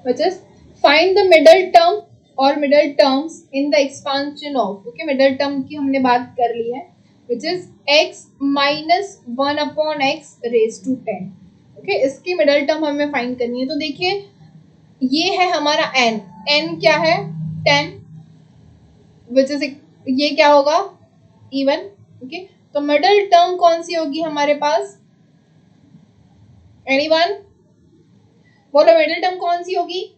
which is find the middle term or middle terms in the expansion of, okay, middle term की हमने बात कर ली है, which is x minus 1/x raised to 10। okay, इसकी middle term हमें फाइंड करनी है। तो देखिए ये है हमारा n, n क्या है 10, which is ये क्या होगा even। ओके, तो मिडल टर्म कौन सी होगी हमारे पास, एनीवन बोलो मिडिल टर्म कौन सी होगी।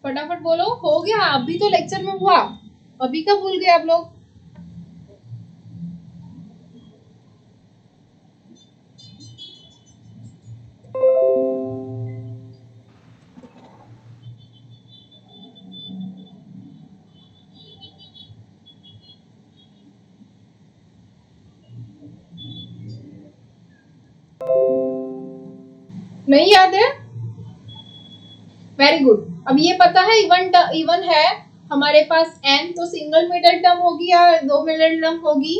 फटाफट बोलो, हो गया अभी तो लेक्चर में हुआ, अभी का भूल गए आप लोग। नहीं याद है, वेरी गुड। अब ये पता है इवन है हमारे पास n, तो सिंगल मिडल टर्म होगी या दो मिडल टर्म होगी,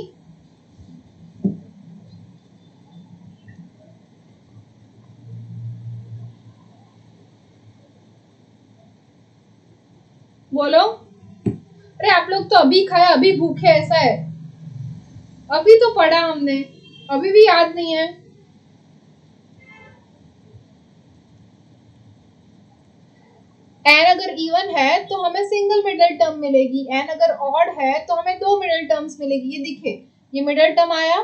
बोलो। अरे आप लोग तो अभी खाया अभी भूखे, ऐसा है, अभी तो पढ़ा हमने, अभी भी याद नहीं है। n अगर इवन है तो हमें सिंगल मिडल टर्म मिलेगी, n अगर ऑड है तो हमें दो मिडल टर्म्स मिलेगी। ये दिखे, ये मिडल टर्म आया,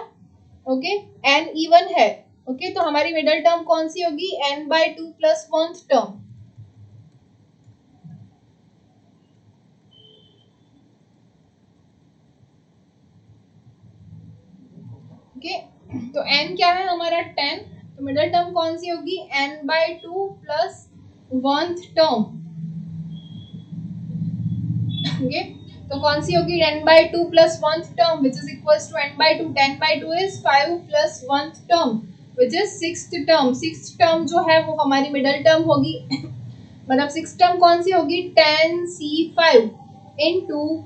ओके, n इवन है, ओके, तो हमारी मिडल टर्म कौन सी होगी, n/2 plus 1th term. Okay, तो n क्या है हमारा 10, तो मिडल टर्म कौन सी होगी, n/2 plus 1th term. Okay, तो कौन सी होगी n/2 plus 1th term, which is equals to n/2, 10/2 is 5 plus 1th term, which is 6th term. 6th term जो है वो हमारी मिडल टर्म होगी मतलब 6th टर्म कौन सी होगी, 10c5 into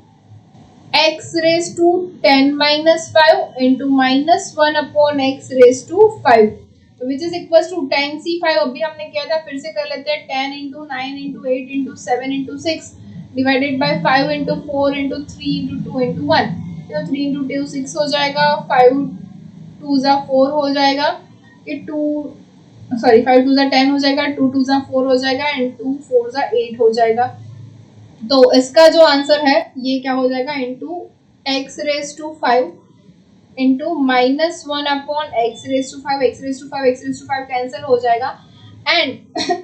x raised to 10 minus 5 into minus 1 upon x raised to 5, which is equals to 10c5 अभी हमने किया था, फिर से कर लेते हैं, 10 into 9 into 8 into 7 into 6 divided by 5 into 4 into 3 into 2 into 1, तो 3 into 2 6 हो जाएगा, 5 2 जा 4 हो जाएगा, ये 5 2 जा 10 हो जाएगा, 2 2 जा 4 हो जाएगा एंड 2 4 जा 8 हो जाएगा। तो इसका जो आंसर है ये क्या हो जाएगा, into x raise to 5 into minus 1 upon x raise to 5, x raise to 5, x raise to 5 cancel हो जाएगा एंड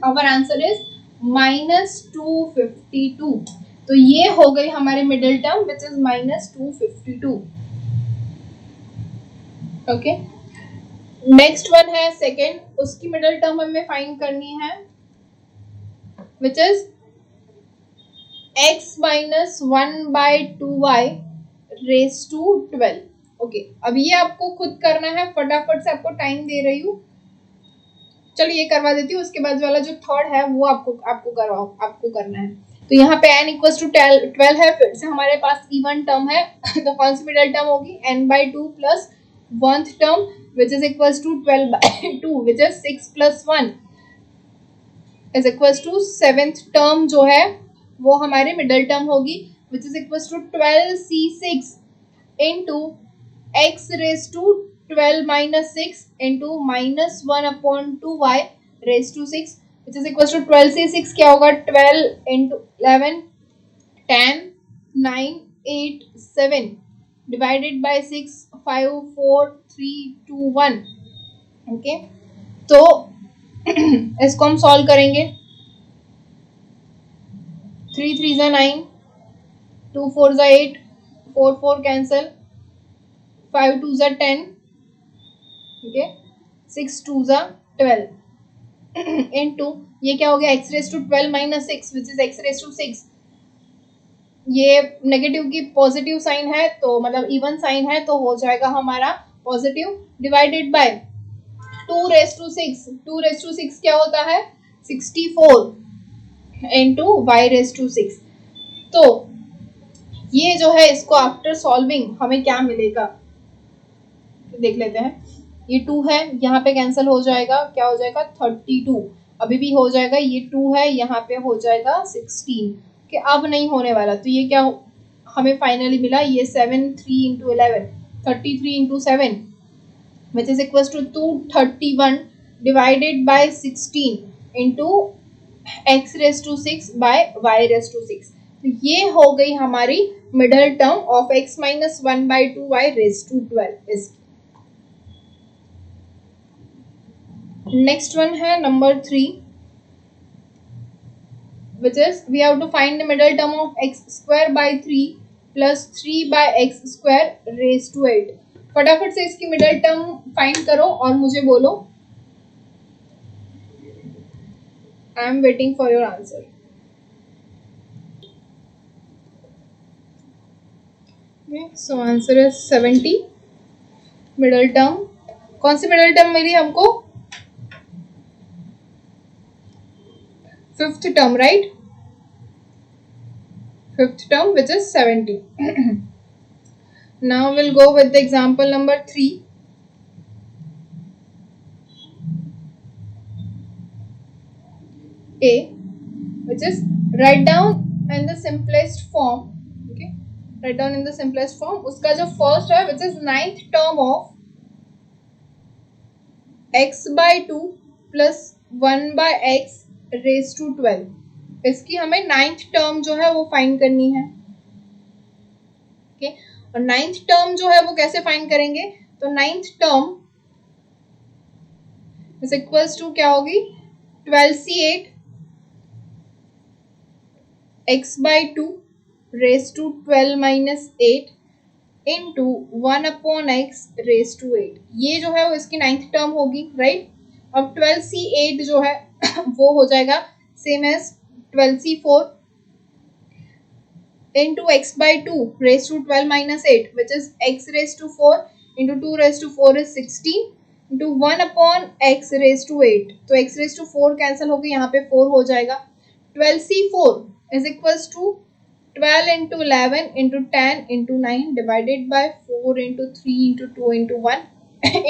आवर आंसर इज -252। तो ये हो गई हमारे middle term which is -252। Okay, next one है सेकेंड, उसकी मिडिल टर्म हमें फाइंड करनी है which is x minus 1/2y raised to 12। Okay, अब ये आपको खुद करना है, फटाफट से आपको टाइम दे रही हूँ, चलिए ये करवा देती हूँ, उसके बाद वाला जो थर्ड है वो आपको करना है। तो यहाँ पे n इक्वल्स टू 12 है, फिर से हमारे पास इवन टर्म है तो कौन सी मिडल टर्म होगी, n/2 plus 1th term which is equals to 12 by 2 which is 6 plus 1 is equals to 7th term जो है वो हमारे मिडल टर्म होगी which is equals to 12c6 into x raised to 12 minus 6 into minus 1 upon 2y raised to 6 which is equals to 12c6 क्या होगा 12 into 11 10 9 8 7 divided by 6 5 4 3 2 1 okay तो इसको हम सॉल्व करेंगे 3 3 जा 9 2 4 जा 8 4 4 कैंसल 5 2 जा 10 ठीक है 6 2 जा 12 इनटू ये क्या हो गया x raise to 12 minus 6 which is x raise to 6 ये नेगेटिव की पॉजिटिव साइन है तो मतलब इवन साइन है तो हो जाएगा हमारा positive divided by 2 raise to 6 2 raise to 6 क्या होता है 64 इनटू y रेज टू 6 तो ये जो है इसको आफ्टर सॉल्विंग हमें क्या मिलेगा देख लेते हैं ये 2 है यहाँ पे कैंसिल हो जाएगा क्या हो जाएगा 32 अभी भी हो जाएगा ये 2 है यहाँ पे हो जाएगा 16 कि अब नहीं होने वाला तो ये क्या हमें फाइनली मिला ये 7 3 into 11 33 into 7 which is equals to 231 divided by 16 into x raised to 6 by y raised to 6 तो ये हो गई हमारी middle term of x minus 1 by 2y raised to 12 इसकी next one है number 3 which is we have to find the middle term of x square by 3 plus 3 by x square raised to 8 फटाफट से इसकी middle term find करो और मुझे बोलो I am waiting for your answer so answer is 70 middle term कौन सी middle term मिली हमको fifth term right fifth term which is 70 Now we'll go with the example number 3. A, which is write down in the simplest form. Okay, write down in the simplest form. उसका जो first है, which is 9th term of x by 2 plus 1 by x raised to 12. इसकी हमें 9th term जो है वो find करनी है. Okay. और 9th टर्म जो है वो कैसे फाइंड करेंगे तो 9th term is equals to क्या होगी 12c8 x by 2 raised to 12 minus 8 into 1 upon x raised to 8 ये जो है वो इसकी 9th टर्म होगी राइट अब 12c8 जो है वो हो जाएगा same as 12c4 into x by 2 raised to 12 minus 8 which is x raised to 4 into 2 raised to 4 is 16 into 1 upon x raised to 8 तो x raised to 4 कैंसिल होकर यहाँ पे 4 हो जाएगा 12c4 is equals to 12 into 11 into 10 into 9 divided by 4 into 3 into 2 into 1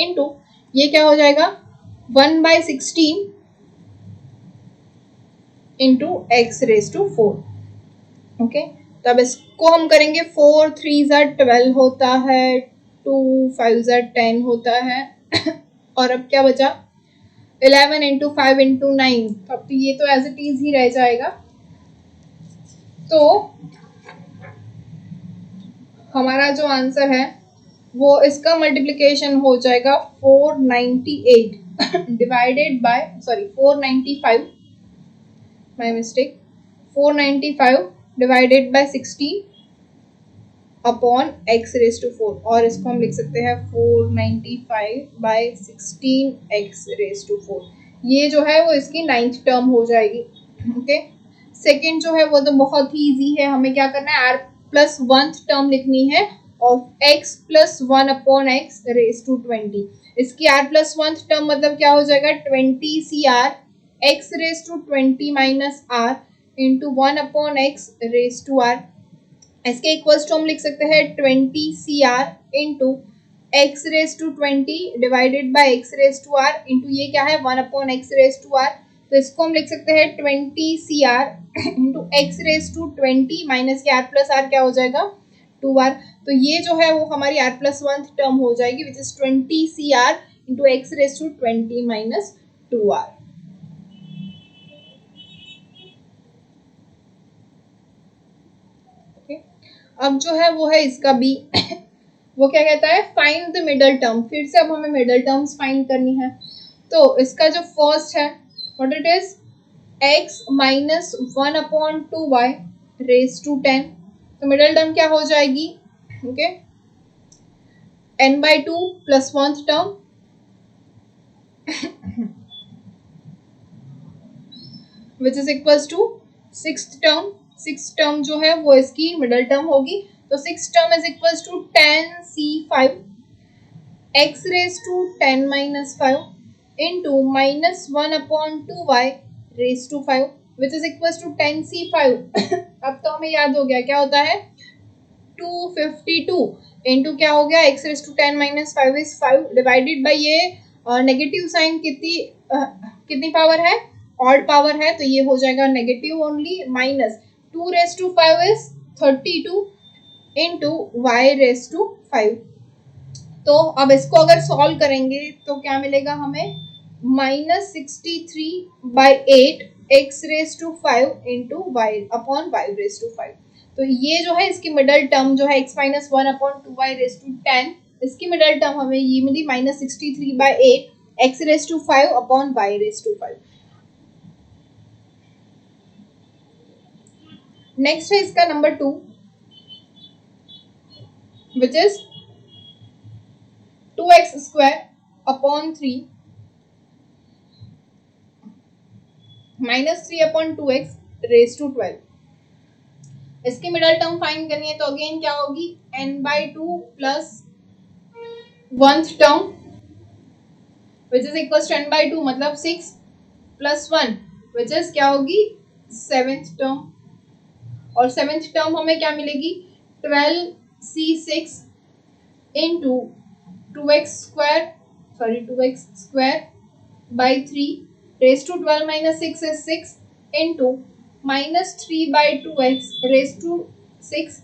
into ये क्या हो जाएगा 1 by 16 into x raised to 4 okay? तो अब इसको हम करेंगे 4 3 12 होता है 2 5 10 होता है और अब क्या बचा 11 into 5 into 9 अब तो ये तो एज इट इज ही रह जाएगा तो हमारा जो आंसर है वो इसका मल्टीप्लिकेशन हो जाएगा 498 divided by 495 my mistake 495 divided by 16 upon x raise to 4 और इसको हम लिख सकते हैं 495 बाय 16 x रेज टू 4 ये जो है वो इसकी 9th टर्म हो जाएगी ओके सेकंड जो है वो तो बहुत ही इजी है हमें क्या करना है r प्लस 1th टर्म लिखनी है of x plus 1 upon x raise to 20 इसकी r प्लस 1th टर्म मतलब क्या हो जाएगा 20 cr x raise to 20 minus r into 1 upon x raise to r इसके इक्वल्स टू हम लिख सकते हैं 20 cr into x raise to 20 divided by x raise to r into ये क्या है 1 upon x raise to r। तो इसको हम लिख सकते हैं 20 cr into x raise to 20 minus के r प्लस r क्या हो जाएगा 2r। तो ये जो है वो हमारी r प्लस 1 टर्म हो जाएगी which is 20 cr into x raise to 20 minus 2r। अब जो है वो है इसका b वो क्या कहता है फाइंड द मिडल टर्म। फिर से अब हमें मिडल टर्म्स फाइंड करनी है। तो इसका जो फर्स्ट है what it is x minus 1 upon 2y raise to 10। तो मिडल टर्म क्या हो जाएगी okay n/2 plus 1th term which is equals to 6th term. 6th term जो है वो इसकी मिडल टर्म होगी। तो 6th term is equals to 10c5 x raise to 10 minus 5 into minus 1 upon 2y raise to 5 which is equals to 10c5 अब तो हमें याद हो गया क्या होता है 252 इंटू क्या हो गया x raise to 10 minus 5 is 5 divided by ये नेगेटिव साइन कितनी पावर है ऑड पावर है तो ये हो जाएगा negative only minus 2 raise to 5 is 32 into y raise to 5। तो अब इसको अगर सॉल्व करेंगे तो क्या मिलेगा हमें -63/8 x raise to 5 into y upon y raise to 5। तो ये जो है इसकी मिडल टर्म जो है x minus 1 upon 2y raise to 10 इसकी मिडल टर्म हमें ये मिली -63/8 x raise to 5 upon y raise to 5। Next है इसका number 2 which is 2x square upon 3 minus 3 upon 2x raised to 12। इसकी मिडल टर्म फाइंड करनी है तो अगेन क्या होगी n/2 plus 1th term which is equal to n/2 मतलब 6 plus 1 which is क्या होगी 7th टर्म। और 7th टर्म हमें क्या मिलेगी 12c6 into 2x square by 3 raise to 12 minus 6 is 6 into minus 3/2x raise to 6।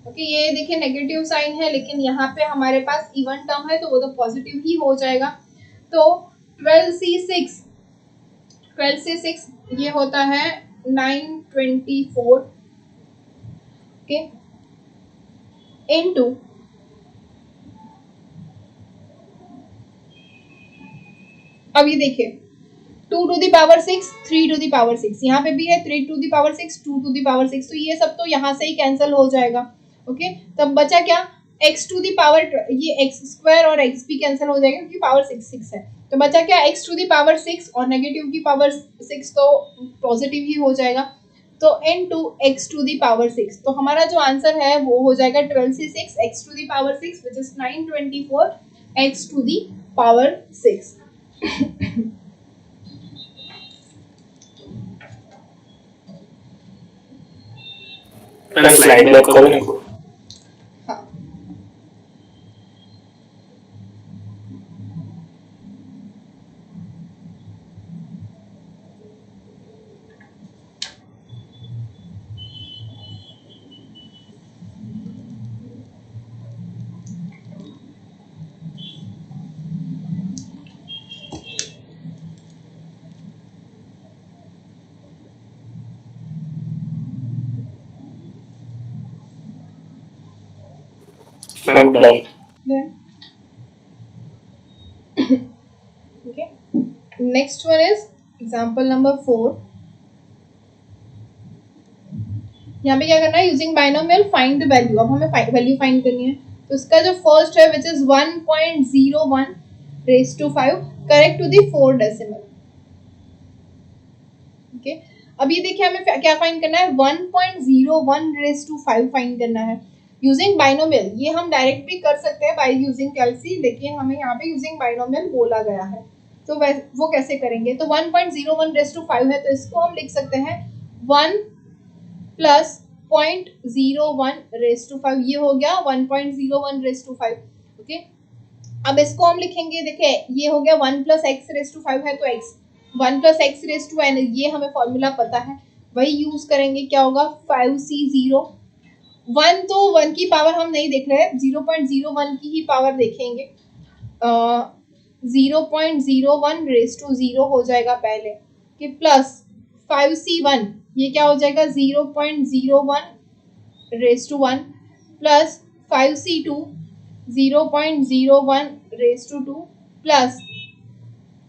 Okay ये देखिए negative sign है लेकिन यहाँ पे हमारे पास इवन टर्म है तो वो तो पॉजिटिव ही हो जाएगा। तो 12 से 6 ये होता है 924 ओके इंटू अब ये देखिए 2 to the power 6 3 to the power 6 यहाँ पे भी है 3 to the power 6 2 to the power 6 तो ये सब तो यहाँ से ही कैंसिल हो जाएगा। ओके तब बचा क्या x to the power ये x स्क्वायर और x भी कैंसिल हो जाएगा क्योंकि पावर 6 है। तो बचा क्या x to the power 6 और नेगेटिव की पावर 6 तो पॉजिटिव ही हो जाएगा तो into x to the power 6। तो हमारा जो आंसर है वो हो जाएगा 12 से 6 x to the power 6 which is 924 x to the power 6। मैं स्लाइड लॉक करूँ इनको। Okay. Next one is example number 4। यहाँ पे क्या करना है using binomial find the value. अब हमें वैल्यू फाइंड करनी है तो इसका जो फर्स्ट है which is 1.01 raise to 5 correct to the 4 decimal. Okay अब ये देखिए हमें क्या फाइंड करना है 1.01 रेज टू 5 फाइंड करना है यूजिंग बाइनोमियल। ये हम डायरेक्ट भी कर सकते हैं बाय यूजिंग कैलसी लेकिन हमें यहाँ पे यूजिंग बाइनोमियल बोला गया है तो वो कैसे करेंगे। तो 1.01 रेज टू 5 है तो इसको हम लिख सकते हैं 1 प्लस 0.01 रेज टू 5 ये हो गया 1.01 रेज टू 5। ओके अब इसको हम लिखेंगे, देखिए ये हो गया 1 + x⁵ है तो x, 1 + x⁵n, ये हमें फॉर्मूला पता है, वही यूज करेंगे। क्या होगा 5c0, 1 तो 1 की पावर हम नहीं देख रहे हैं, 0.01 की ही पावर देखेंगे। 0.01 रेज टू 0 हो जाएगा पहले, कि प्लस 5c1, ये क्या हो जाएगा 0.01 raise to 1, plus 5c2 0.01 raise to 2, plus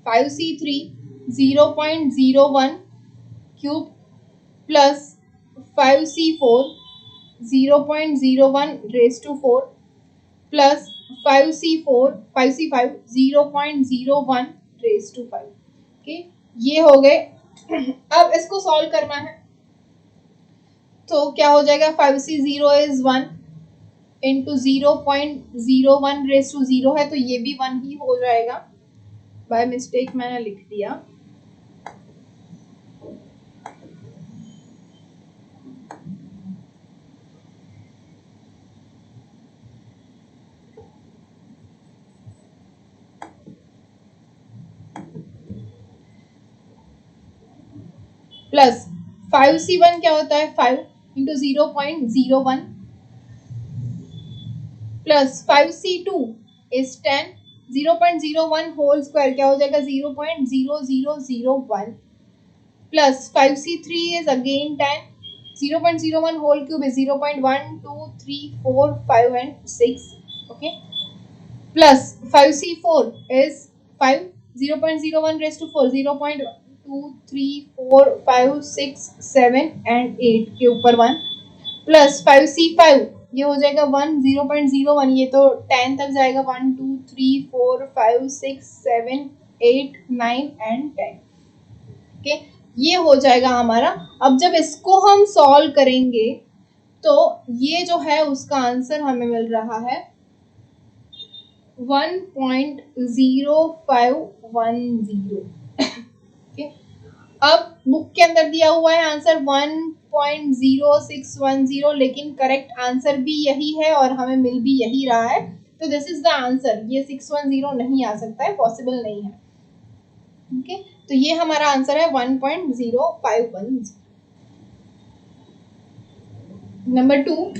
5c3 0.01 cube, plus 5c4 0.01 raise to 4, plus 5c5 0.01 raise to 5। Okay, ये हो गए। अब इसको सॉल्व करना है, तो क्या हो जाएगा 5c0 is 1 into 0.01 raise to 0 है, तो ये भी 1 ही हो जाएगा। बाय मिस्टेक मैंने लिख दिया। प्लस 5c1 क्या होता है 5 into 0.01, plus 5c2 is 10, 0.01 whole square क्या हो जाएगा 0.0001, plus 5c3 is again 10, 0.01 whole cube is 0.1 2 3 4 5 and 6, okay, plus 5c4 is 5, 0.01 raised to 4, 0.2 3 4 5 6 7 and 8 के ऊपर 1, प्लस 5c5 ये हो जाएगा 1, 0.01, ये तो 10 तक जाएगा, 1 2 3 4 5 6 7 8 9 and 10। ओके, ये हो जाएगा हमारा। अब जब इसको हम सॉल्व करेंगे तो ये जो है उसका आंसर हमें मिल रहा है 1.0510। ओके, अब बुक के अंदर दिया हुआ है आंसर 1.0610, लेकिन करेक्ट आंसर भी यही है और हमें मिल भी यही रहा है, तो दिस इज द आंसर। ये 610 नहीं आ सकता है, पॉसिबल नहीं है। ओके, तो ये हमारा आंसर है 1.0510। Number 2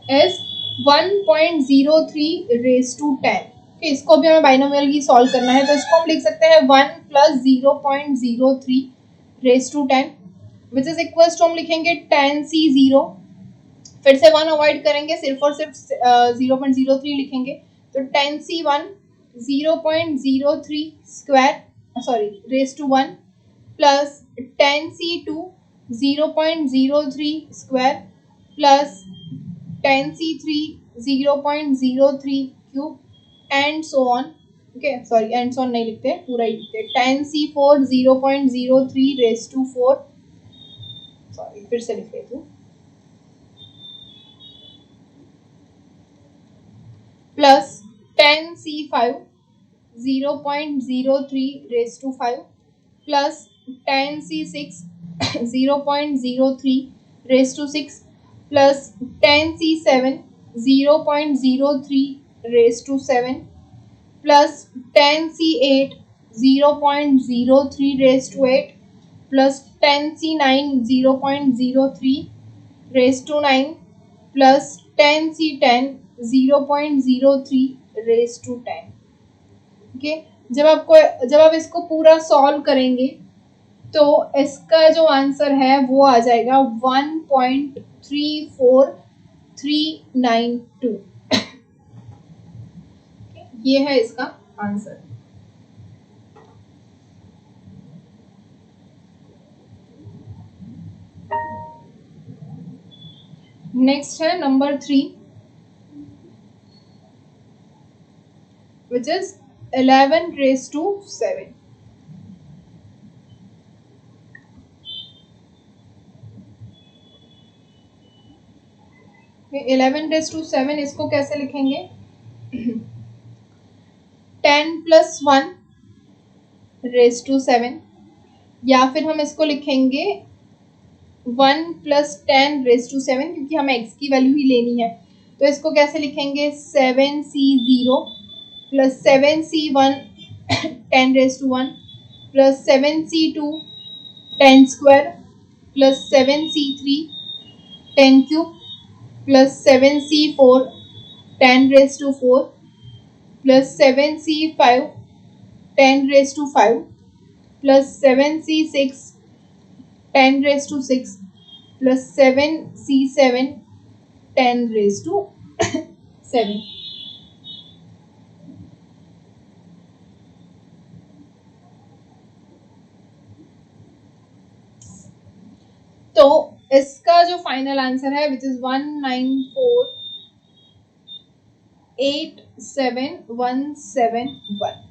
is 1.03 raise to 10। okay, इसको भी हमें बाइनोमियल ही सॉल्व करना है, तो इसको हम लिख सकते हैं 1 + 0.03 raise to 10 which is equal to हम लिखेंगे 10c0, फिर से 1 अवॉइड करेंगे, सिर्फ और सिर्फ 0.03 लिखेंगे, तो 10c1 0.03 square sorry raise to 1, plus 10c2 0.03 square, plus 10c3 0.03 cube and so on. Okay sorry, and so on नहीं लिखते, पूरा ही लिखते, 10c4 0.03 रेज टू 4, सॉरी फिर से लिख लेती हूँ, plus 10c5 0.03 raise to 5, plus 10c6 0.03 raise to 6, plus 10c7 0.03 raise to 7, plus 10c8 0.03 raise to 8, plus 10c9 0.03 raise to 9, plus 10c10 0.03 raise to 10। Okay, जब आप इसको पूरा सॉल्व करेंगे तो इसका जो आंसर है वो आ जाएगा 1.34392। ये है इसका आंसर। नेक्स्ट है number 3 which is 11 raised to 7। okay, 11 raised to 7 इसको कैसे लिखेंगे 10 + 1 raised to 7, या फिर हम इसको लिखेंगे 1 + 10⁻⁷, क्योंकि हमें x की वैल्यू ही लेनी है, तो इसको कैसे लिखेंगे 7c0 + 7c1 10⁻1 + 7c2 10² + 7c3 10³ + 7c4 10⁻4 + 7c5 10⁻5 + 7c6 10⁻6 + 7c7 10⁻7। तो इसका जो फाइनल आंसर है which is 194,87171।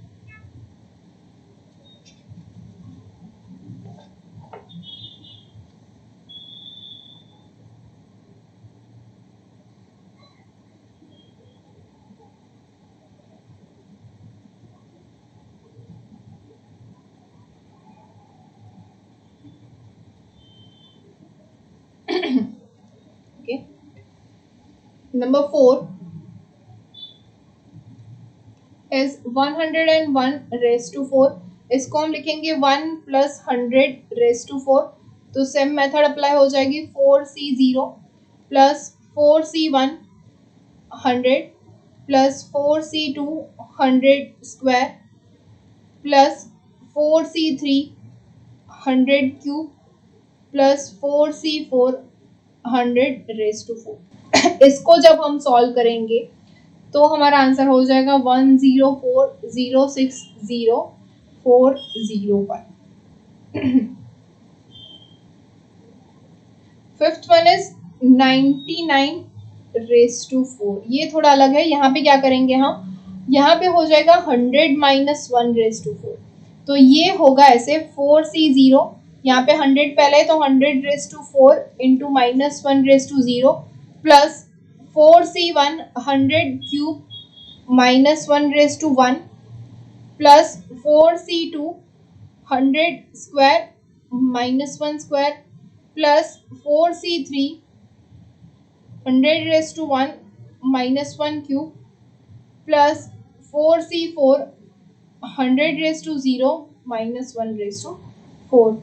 Okay. Number 4 is 101⁻4। इसको हम लिखेंगे 1 + 100⁻4, तो सेम मेथड अप्लाई हो जाएगी। 4c0 + 4c1 100 + 4c2 100² + 4c3 100³ + 4c4 100⁻4। इसको जब हम सॉल्व करेंगे तो हमारा आंसर हो जाएगा 104,060,401। Fifth one is 99⁻4। ये थोड़ा अलग है। यहाँ पे क्या करेंगे हम, यहाँ पे हो जाएगा 100 - 1⁻4, तो ये होगा ऐसे 4c0, यहाँ पे 100 पहले तो 100⁻4 into -1⁻0 plus 4c1 100³ -1⁻1 plus 4c2 100² -1² plus 4c3 100⁻1 -1³ plus 4c4 100⁻0 -1/4।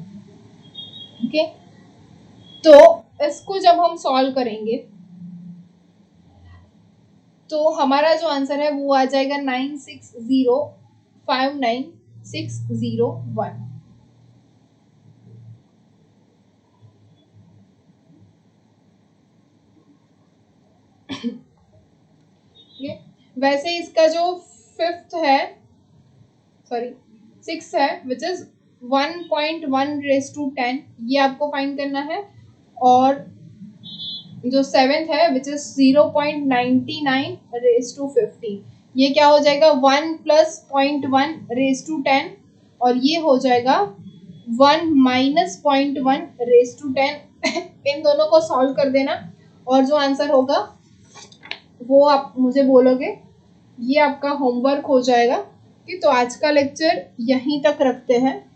Okay, तो इसको जब हम सॉल्व करेंगे तो हमारा जो आंसर है वो आ जाएगा 96059,601। वैसे इसका जो फिफ्थ है, सॉरी 6 है, विच इज 1.1⁻10, ये आपको फाइंड करना है। और जो सेवेंथ है विच इज 0.99⁻50, ये क्या हो जाएगा 1 + 0.1⁻10, और ये हो जाएगा 1 - 0.1⁻10। इन दोनों को सॉल्व कर देना और जो आंसर होगा वो आप मुझे बोलोगे। ये आपका होमवर्क हो जाएगा। तो आज का लेक्चर यहीं तक रखते हैं।